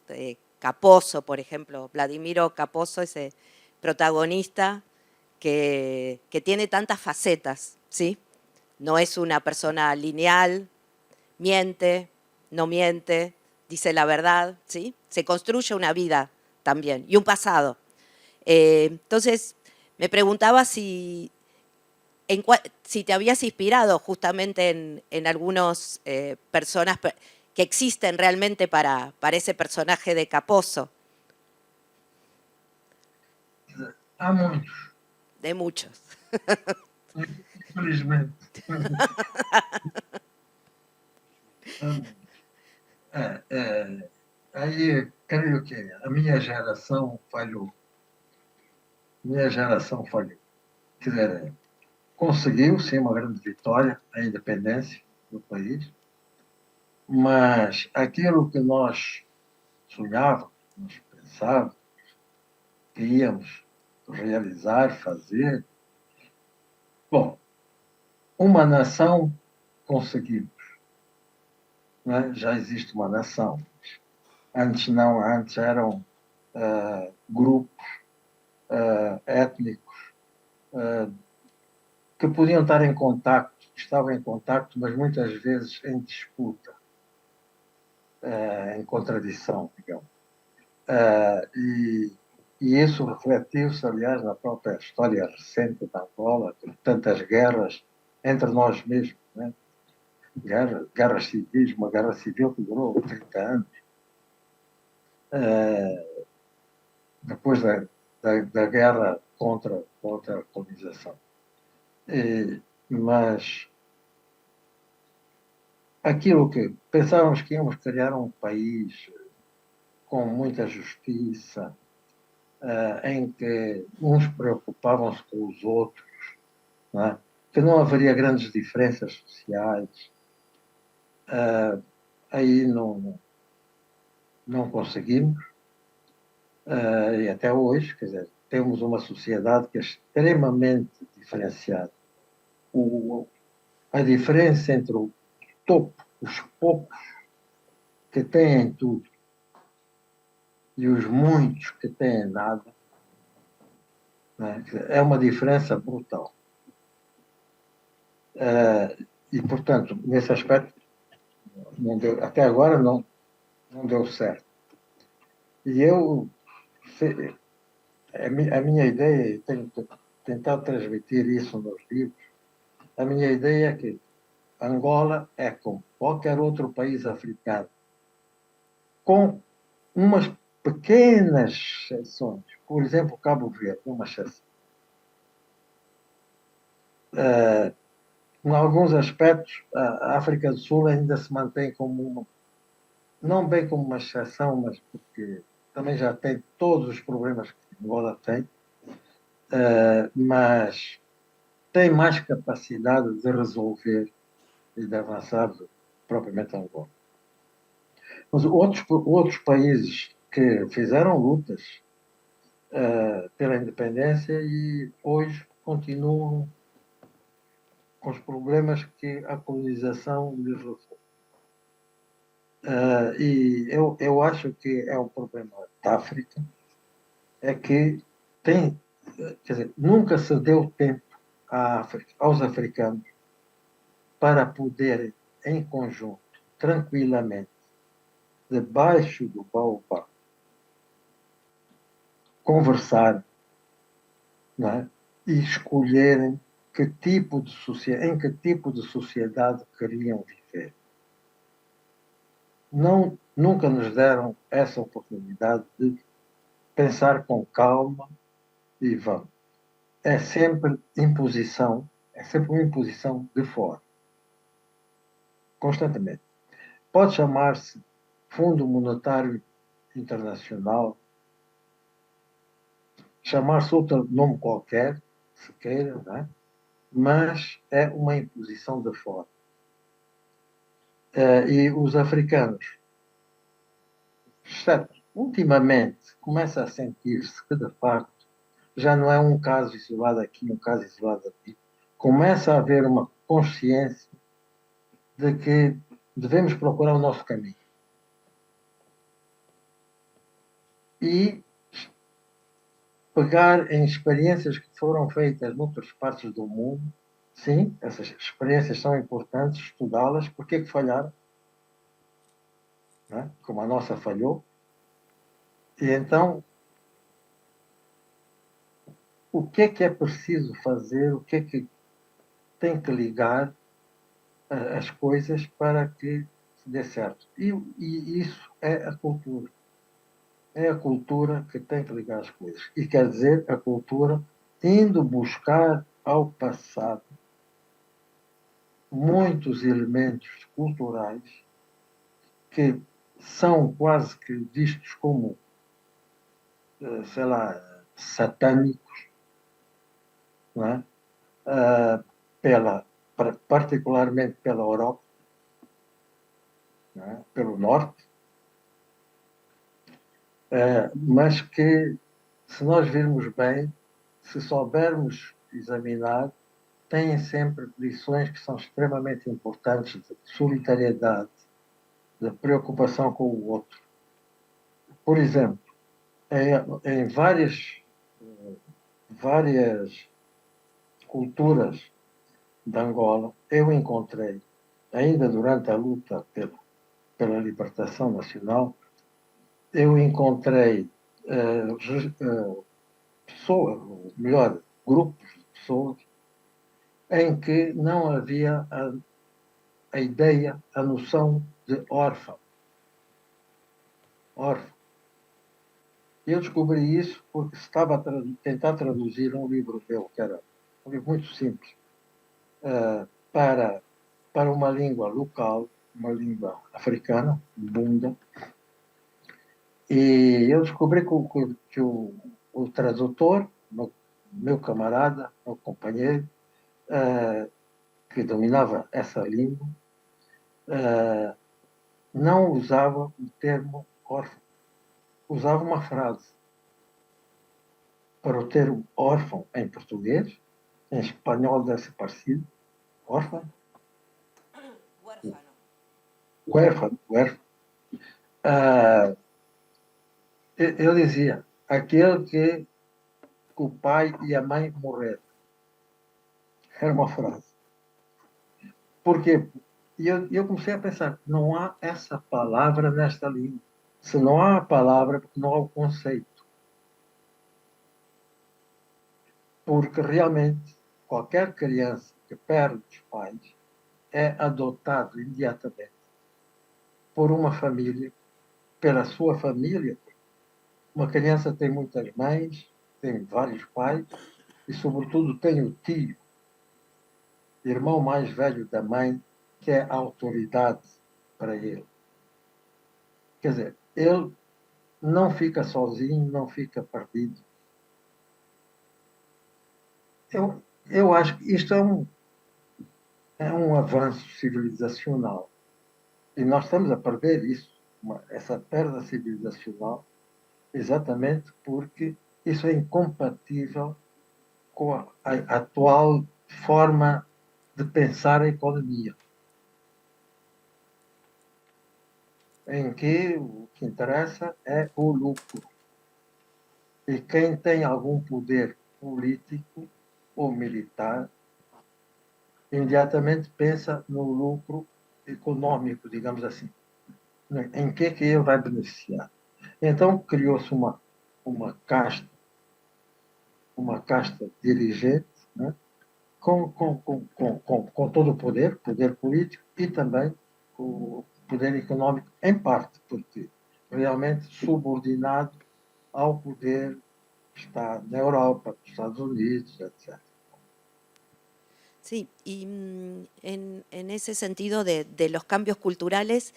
Capozzo, por ejemplo, Vladimiro Capozzo, ese protagonista que tiene tantas facetas, ¿sí? No es una persona lineal, miente, no miente, dice la verdad, ¿sí? Se construye una vida también y un pasado. Entonces, me preguntaba si te habías inspirado justamente en algunas personas que existen realmente para ese personaje de Capozzo. Há muitos. De muchos. Infelizmente. Aí, creio que a minha geração falhou. Minha geração falhou. Quer dizer, conseguiu, sim, uma grande vitória, a independência do país, mas aquilo que nós sonhávamos, nós pensávamos, que íamos realizar, fazer, bom, uma nação conseguimos. Né? Já existe uma nação. Antes não, antes eram grupos étnicos que podiam estar em contacto, estavam em contacto, mas muitas vezes em disputa, em contradição, digamos. E isso refletiu-se, aliás, na própria história recente da Angola, com tantas guerras entre nós mesmos, né? Guerras civis, uma guerra civil que durou 30 anos. Depois da guerra contra a colonização. Mas aquilo que pensávamos que íamos criar um país com muita justiça, em que uns preocupavam-se com os outros, né? Que não haveria grandes diferenças sociais. Aí não conseguimos. E até hoje, quer dizer, temos uma sociedade que é extremamente diferenciada. A diferença entre o topo, os poucos que têm tudo e os muitos que têm nada, né? É uma diferença brutal. E, portanto, nesse aspecto, até agora não deu certo. E a minha ideia, e tenho tentado transmitir isso nos livros, a minha ideia é que Angola é como qualquer outro país africano, com umas pequenas exceções. Por exemplo, Cabo Verde, uma exceção. Em alguns aspectos, a África do Sul ainda se mantém como não bem como uma exceção, mas porque também já tem todos os problemas que Angola tem, mas tem mais capacidade de resolver e de avançar do que propriamente Angola. Mas outros países que fizeram lutas pela independência e hoje continuam com os problemas que a colonização lhes levou. E eu acho que é um problema da África, é que tem, quer dizer, nunca se deu tempo aos africanos para poderem, em conjunto, tranquilamente, debaixo do baobá, conversar, não é? E escolherem em que tipo de sociedade queriam viver. Nunca nos deram essa oportunidade de pensar com calma e vamos. É sempre uma imposição de fora, constantemente. Pode chamar-se Fundo Monetário Internacional, chamar-se outro nome qualquer, se queira, não é? Mas é uma imposição de fora. E os africanos, ultimamente, começa a sentir-se que, de facto, já não é um caso isolado aqui, um caso isolado ali. Começa a haver uma consciência de que devemos procurar o nosso caminho. E pegar em experiências que foram feitas noutras partes do mundo. Sim, essas experiências são importantes, estudá-las. Por que falharam? Não é? Como a nossa falhou. E então, o que é preciso fazer? O que tem que ligar as coisas para que se dê certo? E isso é a cultura. É a cultura que tem que ligar as coisas. E quer dizer, a cultura indo buscar ao passado muitos elementos culturais que são quase que vistos como, sei lá, satânicos, não é? Particularmente pela Europa, não é? Pelo Norte, mas que, se nós virmos bem, se soubermos examinar, têm sempre lições que são extremamente importantes de solidariedade, de preocupação com o outro. Por exemplo, em várias culturas de Angola, eu encontrei, ainda durante a luta pela libertação nacional, eu encontrei pessoas, ou melhor, grupos de pessoas, em que não havia a ideia, a noção de órfão. Órfão. Eu descobri isso porque estava a tentar traduzir um livro meu, que era um livro muito simples, para uma língua local, uma língua africana, bunda, e eu descobri que o tradutor, meu camarada, meu companheiro, que dominava essa língua, não usava o termo órfão, usava uma frase. Para o termo órfão em português, em espanhol deve ser parecido, órfão. Huérfano. Ele dizia, aquele que o pai e a mãe morreram. Era uma frase. Porque eu comecei a pensar, não há essa palavra nesta língua. Se não há a palavra, não há o conceito. Porque realmente qualquer criança que perde os pais é adotado imediatamente por uma família, pela sua família. Uma criança tem muitas mães, tem vários pais e, sobretudo, tem o tio, irmão mais velho da mãe, que é a autoridade para ele. Quer dizer, ele não fica sozinho, não fica perdido. Eu acho que isto é um avanço civilizacional. E nós estamos a perder isso, essa perda civilizacional, exatamente porque isso é incompatível com a atual forma de pensar a economia, em que o que interessa é o lucro. E quem tem algum poder político ou militar imediatamente pensa no lucro econômico, digamos assim. Em que ele vai beneficiar? Então criou-se uma casta dirigente, né? com todo o poder político e também o poder econômico, em parte, porque realmente subordinado ao poder que está na Europa, nos Estados Unidos, etc. Sí, y en ese sentido de los cambios culturales,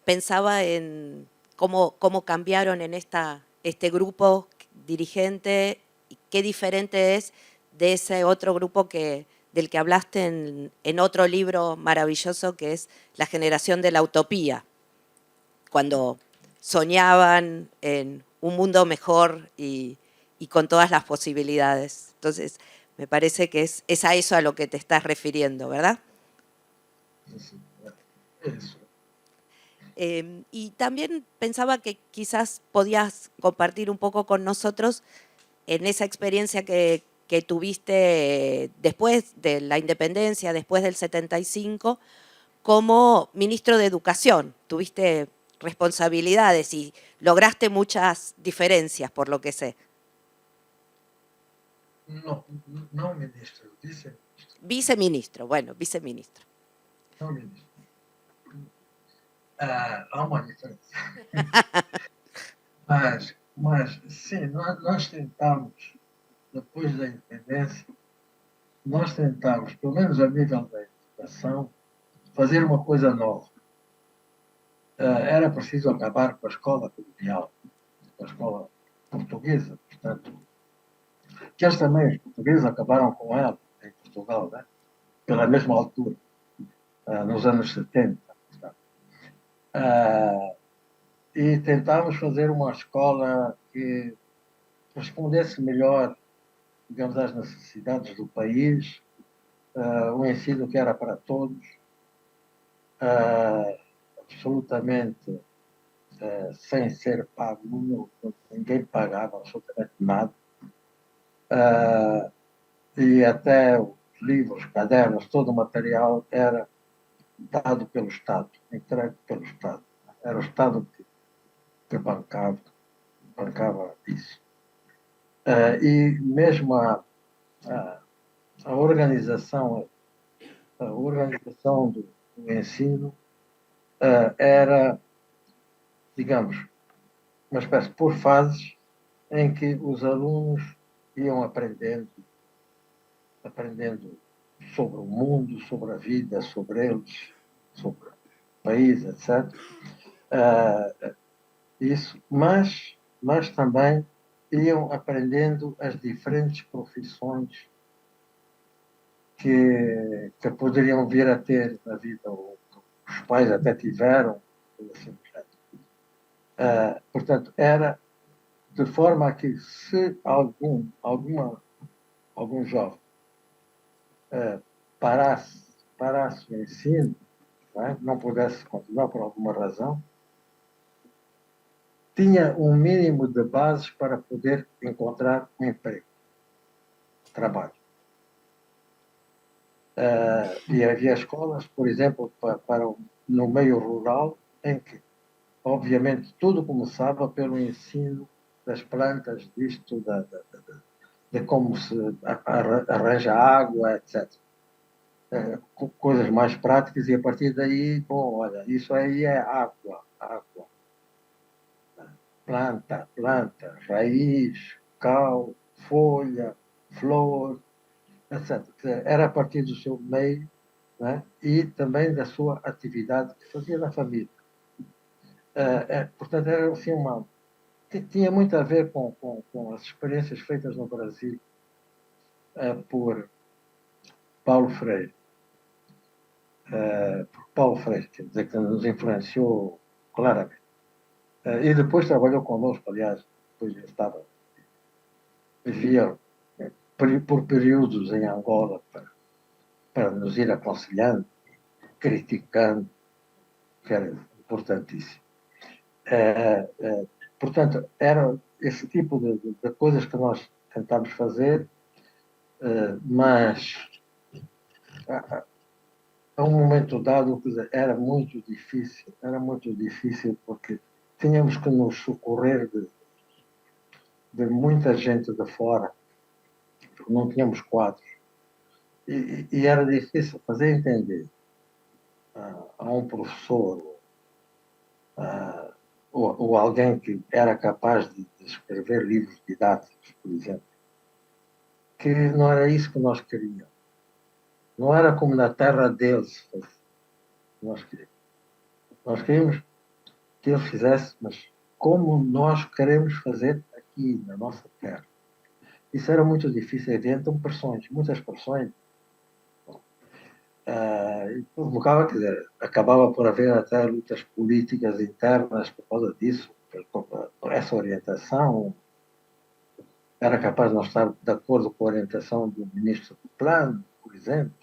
pensaba en cómo cambiaron en este grupo dirigente, y qué diferente es de ese otro grupo del que hablaste en otro libro maravilloso que es La generación de la utopía, cuando soñaban en un mundo mejor y con todas las posibilidades. Entonces, me parece que es a eso a lo que te estás refiriendo, ¿verdad? Isso. Y también pensaba que quizás podías compartir un poco con nosotros en esa experiencia que tuviste después de la independencia, después del 75, como ministro de Educación. Tuviste responsabilidades y lograste muchas diferencias, por lo que sé. Não, não ministro, vice-ministro. Viceministro, bueno, viceministro. Não ministro. Há uma diferença. Mas sim, nós tentamos, depois da independência, nós tentamos, pelo menos a nível da educação, fazer uma coisa nova. Era preciso acabar com a escola colonial, com a escola portuguesa, portanto, que eles também, os portugueses, acabaram com ela em Portugal, né? Pela mesma altura, nos anos 70. E tentámos fazer uma escola que respondesse melhor, digamos, às necessidades do país, um ensino que era para todos, absolutamente sem ser pago, ninguém pagava absolutamente nada. E até os livros, cadernos, todo o material era dado pelo Estado, entregue pelo Estado. Era o Estado que bancava isso. E mesmo a organização do ensino era, digamos, uma espécie por fases em que os alunos iam aprendendo sobre o mundo, sobre a vida, sobre eles, sobre o país, etc. Isso, mas também iam aprendendo as diferentes profissões que poderiam vir a ter na vida, ou os pais até tiveram, assim, portanto, era de forma a que se algum jovem parasse o ensino, não pudesse continuar por alguma razão, tinha um mínimo de bases para poder encontrar um emprego, trabalho. E havia escolas, por exemplo, no meio rural, em que, obviamente, tudo começava pelo ensino das plantas, disto, de como se arranja água, etc. Coisas mais práticas, e a partir daí, bom, olha, isso aí é água. Planta, raiz, cal, folha, flor, etc. Era a partir do seu meio, né? E também da sua atividade que fazia na família. Portanto, era assim tinha muito a ver com as experiências feitas no Brasil por Paulo Freire. Por Paulo Freire, quer dizer, que nos influenciou claramente. E depois trabalhou conosco, aliás, depois vivia por períodos em Angola para nos ir aconselhando, criticando, que era importantíssimo. Portanto, era esse tipo de coisas que nós tentámos fazer, mas a um momento dado era muito difícil porque tínhamos que nos socorrer de muita gente de fora, porque não tínhamos quadros. E era difícil fazer entender a um professor ou alguém que era capaz de escrever livros didáticos, por exemplo, que não era isso que nós queríamos. Não era como na terra deles. Nós queríamos. Nós queríamos que ele fizesse, mas como nós queremos fazer aqui, na nossa terra. Isso era muito difícil. Havia então pressões, muitas pressões. E provocava, quer dizer, acabava por haver até lutas políticas internas por causa disso, por essa orientação. Era capaz de não estar de acordo com a orientação do ministro do Plano, por exemplo.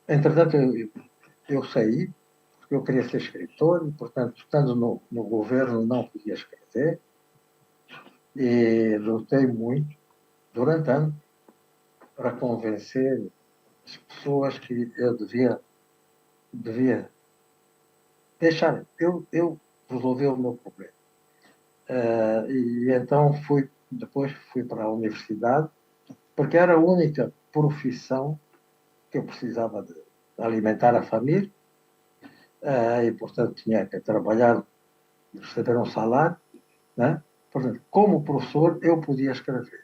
Entretanto, eu saí, porque eu queria ser escritor, e, portanto, estando no governo, não podia escrever. E lutei muito, durante anos, para convencer as pessoas que eu devia deixar eu resolver o meu problema. E então depois fui para a universidade, porque era a única profissão que eu precisava de alimentar a família, e portanto tinha que trabalhar e receber um salário, né? Portanto, como professor eu podia escrever.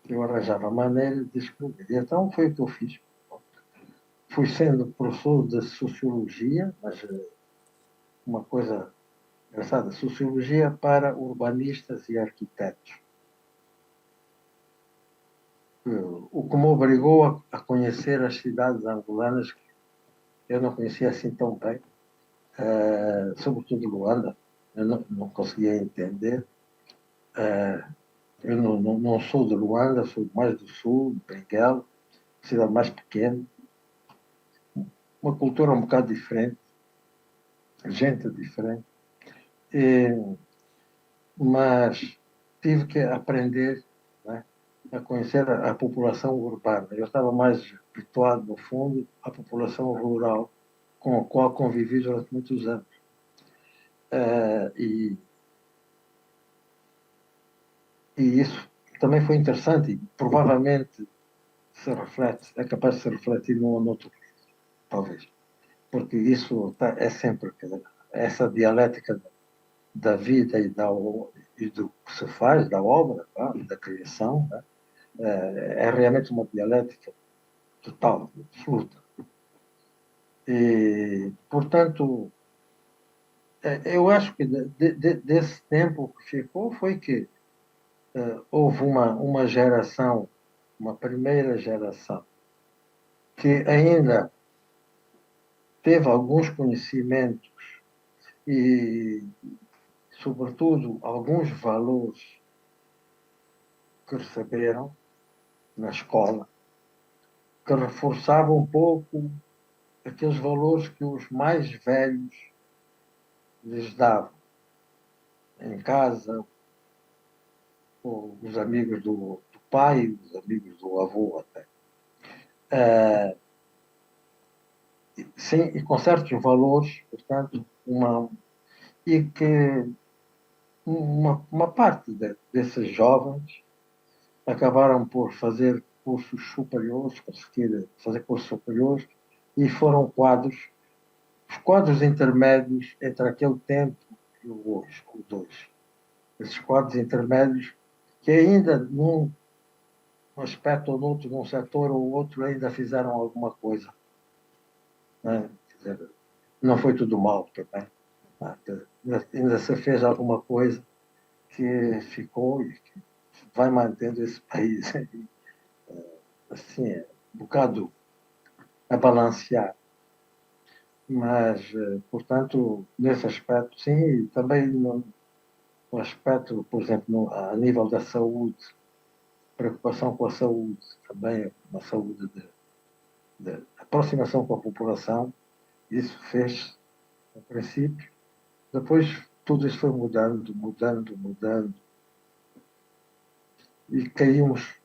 Eu arranjava maneira de escrever. E então foi o que eu fiz. Fui sendo professor de sociologia, mas uma coisa engraçada, sociologia para urbanistas e arquitetos. O que me obrigou a conhecer as cidades angolanas que eu não conhecia assim tão bem, sobretudo Luanda. Eu não conseguia entender. Eu não sou de Luanda, sou mais do sul, de Benguela, cidade mais pequena, uma cultura um bocado diferente, gente diferente. Mas tive que aprender, né, a conhecer a população urbana. Eu estava mais habituado, no fundo, à população rural, com a qual convivi durante muitos anos. E isso também foi interessante e provavelmente é capaz de se refletir num ou noutro livro, talvez. Porque isso é sempre, essa dialética da vida e do que se faz, da obra, da criação, né? É realmente uma dialética total, absoluta. E, portanto, eu acho que desse tempo que ficou foi que houve uma geração, uma primeira geração, que ainda teve alguns conhecimentos e, sobretudo, alguns valores que receberam na escola, que reforçavam um pouco aqueles valores que os mais velhos lhes davam em casa, com os amigos do pai, os amigos do avô até. Sim, e com certos valores, portanto, e que uma parte desses jovens acabaram por fazer cursos superiores, conseguir fazer cursos superiores, e foram os quadros intermédios entre aquele tempo e o hoje, os dois. Esses quadros intermédios que ainda num aspecto ou noutro, num setor ou outro, ainda fizeram alguma coisa. Né? Quer dizer, não foi tudo mal também. Ainda se fez alguma coisa que ficou e que vai mantendo esse país assim, um bocado a balancear. Mas, portanto, nesse aspecto, sim, e também no aspecto, por exemplo, a nível da saúde, preocupação com a saúde, também uma saúde de aproximação com a população, isso fez, no princípio. Depois, tudo isso foi mudando, e caímos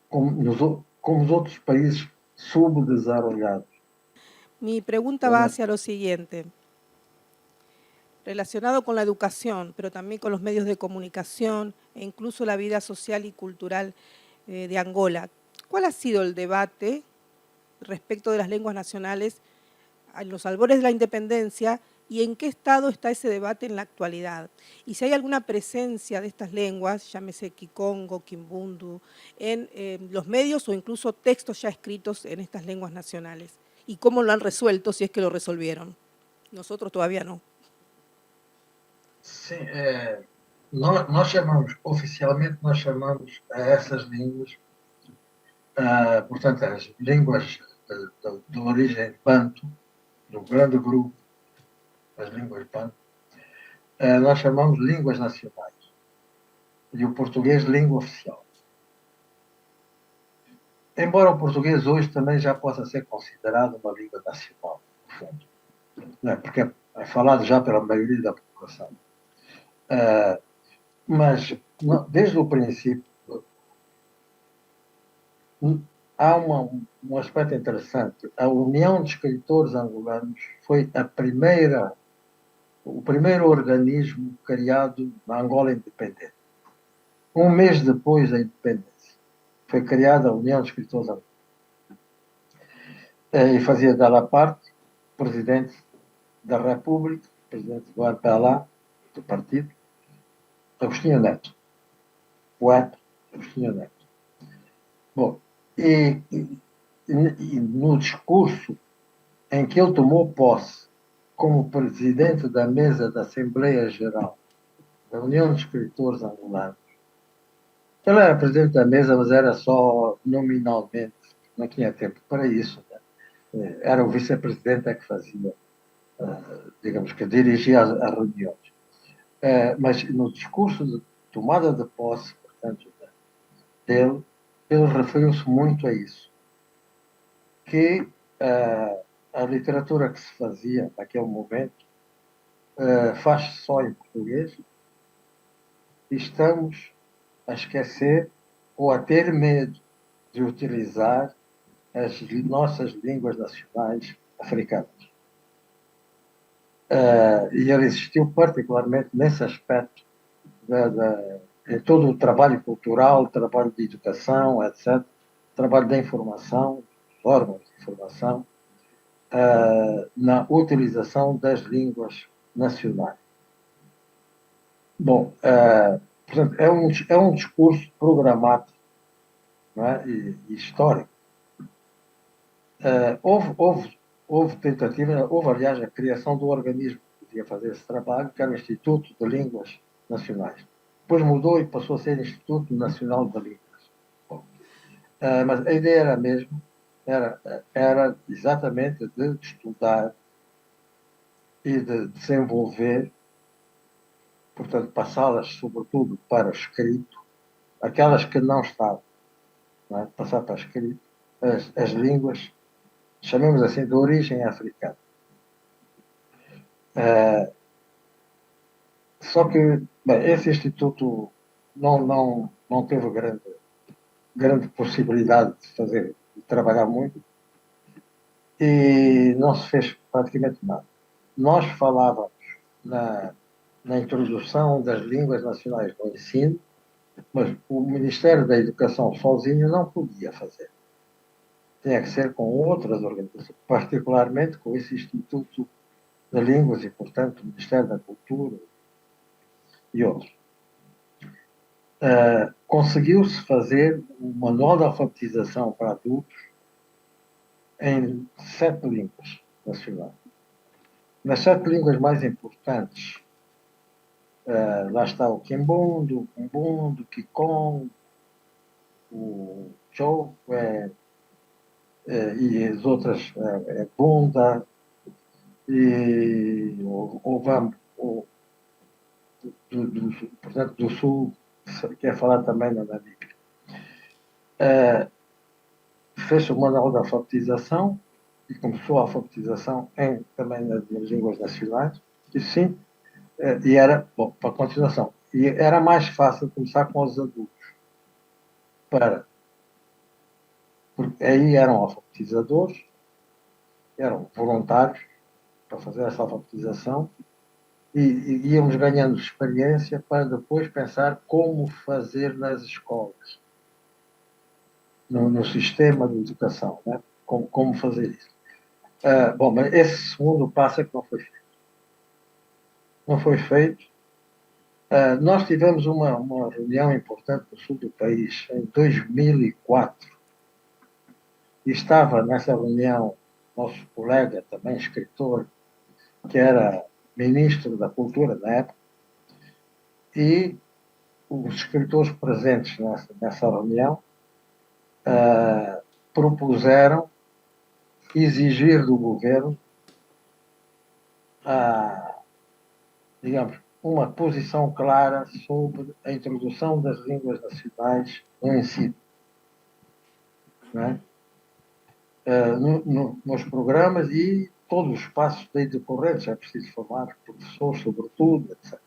como os outros países subdesarrollados. Mi pregunta va hacia lo siguiente, relacionado con la educación, pero también con los medios de comunicación e incluso la vida social y cultural de Angola. ¿Cuál ha sido el debate respecto de las lenguas nacionales a los albores de la independencia y en qué estado está ese debate en la actualidad? Y si hay alguna presencia de estas lenguas, llámese Kikongo, Kimbundu, en los medios o incluso textos ya escritos en estas lenguas nacionales. ¿Y cómo lo han resuelto, si es que lo resolvieron? Nosotros todavía no. Sim, nós chamamos, oficialmente, nós chamamos a essas línguas, portanto, as línguas de origem banto, do grande grupo, as línguas banto, nós chamamos línguas nacionais. E o português, língua oficial. Embora o português hoje também já possa ser considerado uma língua nacional, no fundo, não é? Porque é falado já pela maioria da população. Mas, desde o princípio, há um aspecto interessante. A União de Escritores Angolanos foi o primeiro organismo criado na Angola independente. Um mês depois da independência, foi criada a União de Escritores Angolanos. E fazia dela parte o presidente da República, o presidente do MPLA, do partido, Agostinho Neto. Poeta Agostinho Neto. Bom, e no discurso em que ele tomou posse como presidente da mesa da Assembleia Geral da União de Escritores Angolanos, ele era presidente da mesa, mas era só nominalmente, não tinha tempo para isso, né? Era o vice-presidente que fazia, digamos que dirigia as reuniões. Mas no discurso de tomada de posse, portanto, dele, ele referiu-se muito a isso, que a literatura que se fazia naquele momento faz-se só em português e estamos a esquecer ou a ter medo de utilizar as nossas línguas nacionais africanas. E ele insistiu particularmente nesse aspecto em todo o trabalho cultural, trabalho de educação, etc., trabalho da informação, órgãos de informação, na utilização das línguas nacionais. Bom, portanto, é um discurso programático, não é? e histórico. Houve tentativa, houve, aliás, a criação do organismo que podia fazer esse trabalho, que era o Instituto de Línguas Nacionais. Depois mudou e passou a ser Instituto Nacional de Línguas. Bom, mas a ideia era mesmo, era exatamente de estudar e de desenvolver, portanto, passá-las, sobretudo, para escrito, aquelas que não estavam, não é? Passar para escrito, as línguas, chamemos assim, de origem africana. Só que, bem, esse instituto não teve grande possibilidade de trabalhar muito, e não se fez praticamente nada. Nós falávamos na introdução das línguas nacionais no ensino, mas o Ministério da Educação sozinho não podia fazer. Tinha que ser com outras organizações, particularmente com esse Instituto de Línguas e, portanto, o Ministério da Cultura e outros. Conseguiu-se fazer um manual de alfabetização para adultos em 7 línguas nacionais. nas 7 línguas mais importantes, lá está o Kimbundu, o Kumbundo, o Kikong, o Chou, e as outras, Bunda, e o Vambo, portanto, do Sul, que é falado também na Namíbia. Fez-se o manual da alfabetização e começou a alfabetização também nas línguas nacionais, e sim, e era, bom, para a continuação, e era mais fácil começar com os adultos, porque aí eram alfabetizadores, eram voluntários para fazer essa alfabetização, e íamos ganhando experiência para depois pensar como fazer nas escolas, no sistema de educação, né? Como fazer isso. Bom, mas esse segundo passo é que não foi feito. Não foi feito. Nós tivemos uma reunião importante no sul do país em 2004 e estava nessa reunião nosso colega, também escritor, que era ministro da Cultura na época, e os escritores presentes nessa reunião propuseram exigir do governo, digamos, uma posição clara sobre a introdução das línguas nacionais no ensino. Não é? Nos programas e todos os espaços daí decorrentes, é preciso formar professores, sobretudo, etc.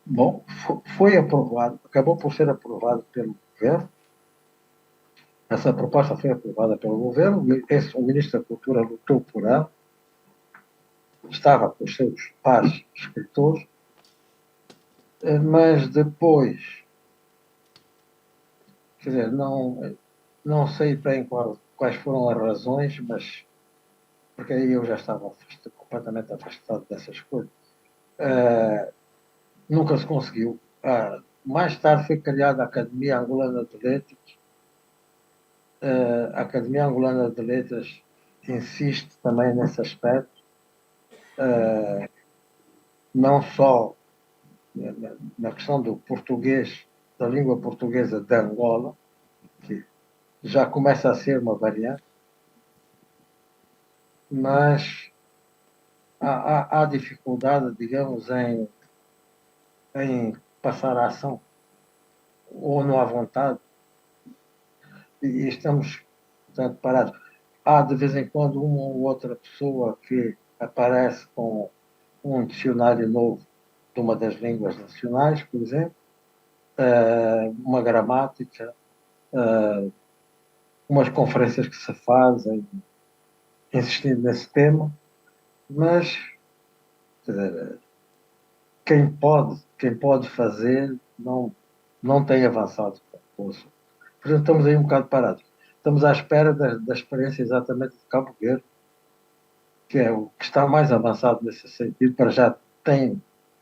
Bom, foi aprovado, acabou por ser aprovado pelo governo. Essa proposta foi aprovada pelo governo, o Ministro da Cultura lutou por ela, estava com os seus pares escritores, mas depois, quer dizer, não sei bem quais foram as razões, mas porque aí eu já estava completamente afastado dessas coisas. Nunca se conseguiu. Mais tarde foi criada a Academia Angolana de Letras. A Academia Angolana de Letras insiste também nesse aspecto, não só na questão do português, da língua portuguesa de Angola, que já começa a ser uma variante, mas há dificuldade, digamos, em passar a ação, ou não há vontade, e estamos, portanto, parados. Há, de vez em quando, uma ou outra pessoa que aparece com um dicionário novo de uma das línguas nacionais, por exemplo, uma gramática, umas conferências que se fazem insistindo nesse tema, mas quem pode fazer não tem avançado com o assunto. Portanto, estamos aí um bocado parados. Estamos à espera da experiência exatamente de Cabo Verde, que é o que está mais avançado nesse sentido, para já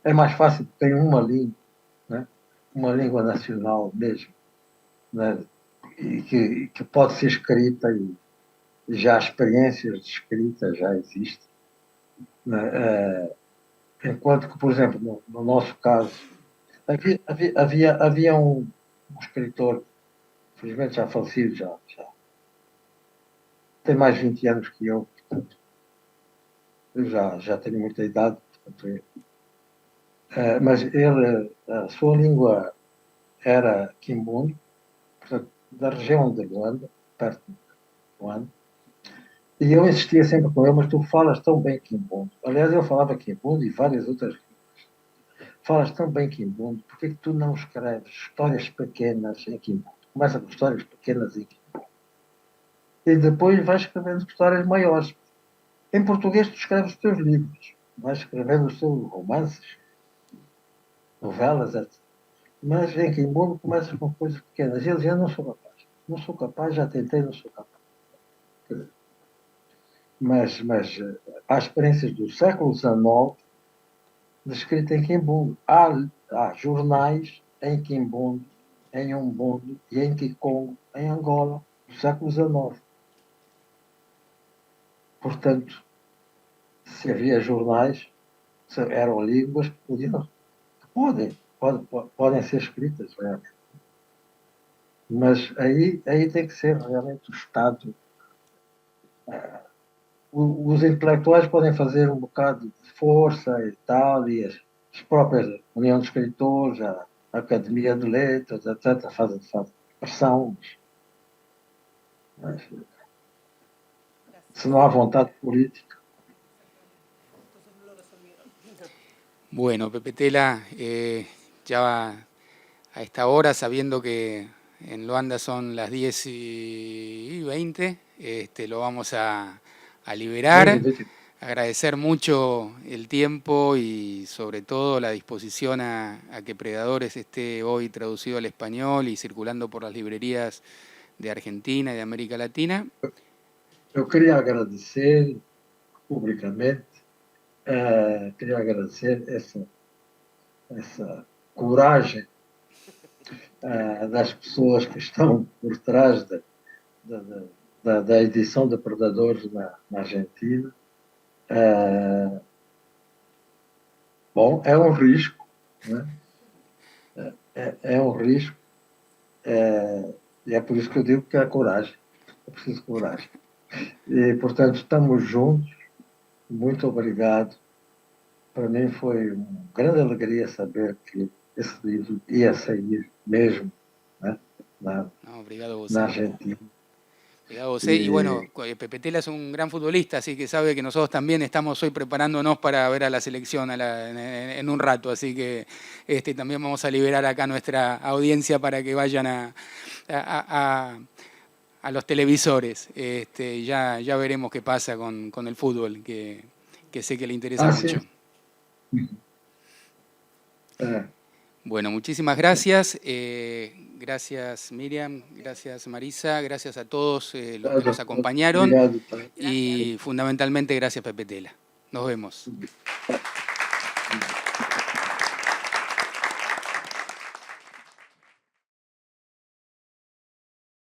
é mais fácil, tem uma língua, né? Uma língua nacional mesmo, né? E que pode ser escrita e já experiências de escrita já existem. Né? Enquanto que, por exemplo, no nosso caso, havia um escritor, felizmente já falecido, já tem mais de 20 anos que eu, portanto, eu já tenho muita idade, portanto, mas a sua língua era Kimbundu, portanto, da região de Luanda, perto de Luanda, e eu insistia sempre com ele, mas tu falas tão bem Kimbundu. Aliás, eu falava Kimbundu e várias outras línguas. Falas tão bem Kimbundu, por que tu não escreves histórias pequenas em Kimbundu? Começa com histórias pequenas em Kimbundu. E depois vais escrevendo histórias maiores. Em português tu escreves os teus livros, vais escrevendo os teus romances, novelas, etc. Mas em Kimbundu começas com coisas pequenas. E eu dizia, não sou capaz. Não sou capaz, já tentei, não sou capaz. Mas há experiências do século XIX descritas em Kimbundu. Há jornais em Kimbundu, em Umbundo e em Kikongo, em Angola, do século XIX. Portanto, se havia jornais, se eram línguas que podem ser escritas, realmente. Mas aí tem que ser realmente o Estado. Os intelectuais podem fazer um bocado de força e tal, e as próprias União de Escritores, a Academia de Letras, etc., fazem pressão. Mas se não há vontade política. Bueno, Pepe Tela, ya a esta hora, sabiendo que en Luanda son las 10:20, lo vamos a liberar. Agradecer mucho el tiempo y sobre todo la disposición a que Predadores esté hoy traducido al español y circulando por las librerías de Argentina y de América Latina. Eu queria agradecer publicamente, queria agradecer essa coragem das pessoas que estão por trás da edição de Predadores na Argentina. Bom, é um risco, né? É um risco, e é por isso que eu digo que é coragem, é preciso coragem. E, portanto, estamos juntos, muito obrigado. Para mim foi uma grande alegria saber que esse livro ia sair mesmo, né? na Argentina. Y bueno, Pepe Tela es un gran futbolista, así que sabe que nosotros también estamos hoy preparándonos para ver a la selección en un rato, así que también vamos a liberar acá nuestra audiencia para que vayan a los televisores. Ya veremos qué pasa con el fútbol, que sé que le interesa mucho. Sí. Bueno, muchísimas gracias. Gracias Miriam, gracias Marisa, gracias a todos los que nos acompañaron y fundamentalmente gracias Pepe Tela. Nos vemos.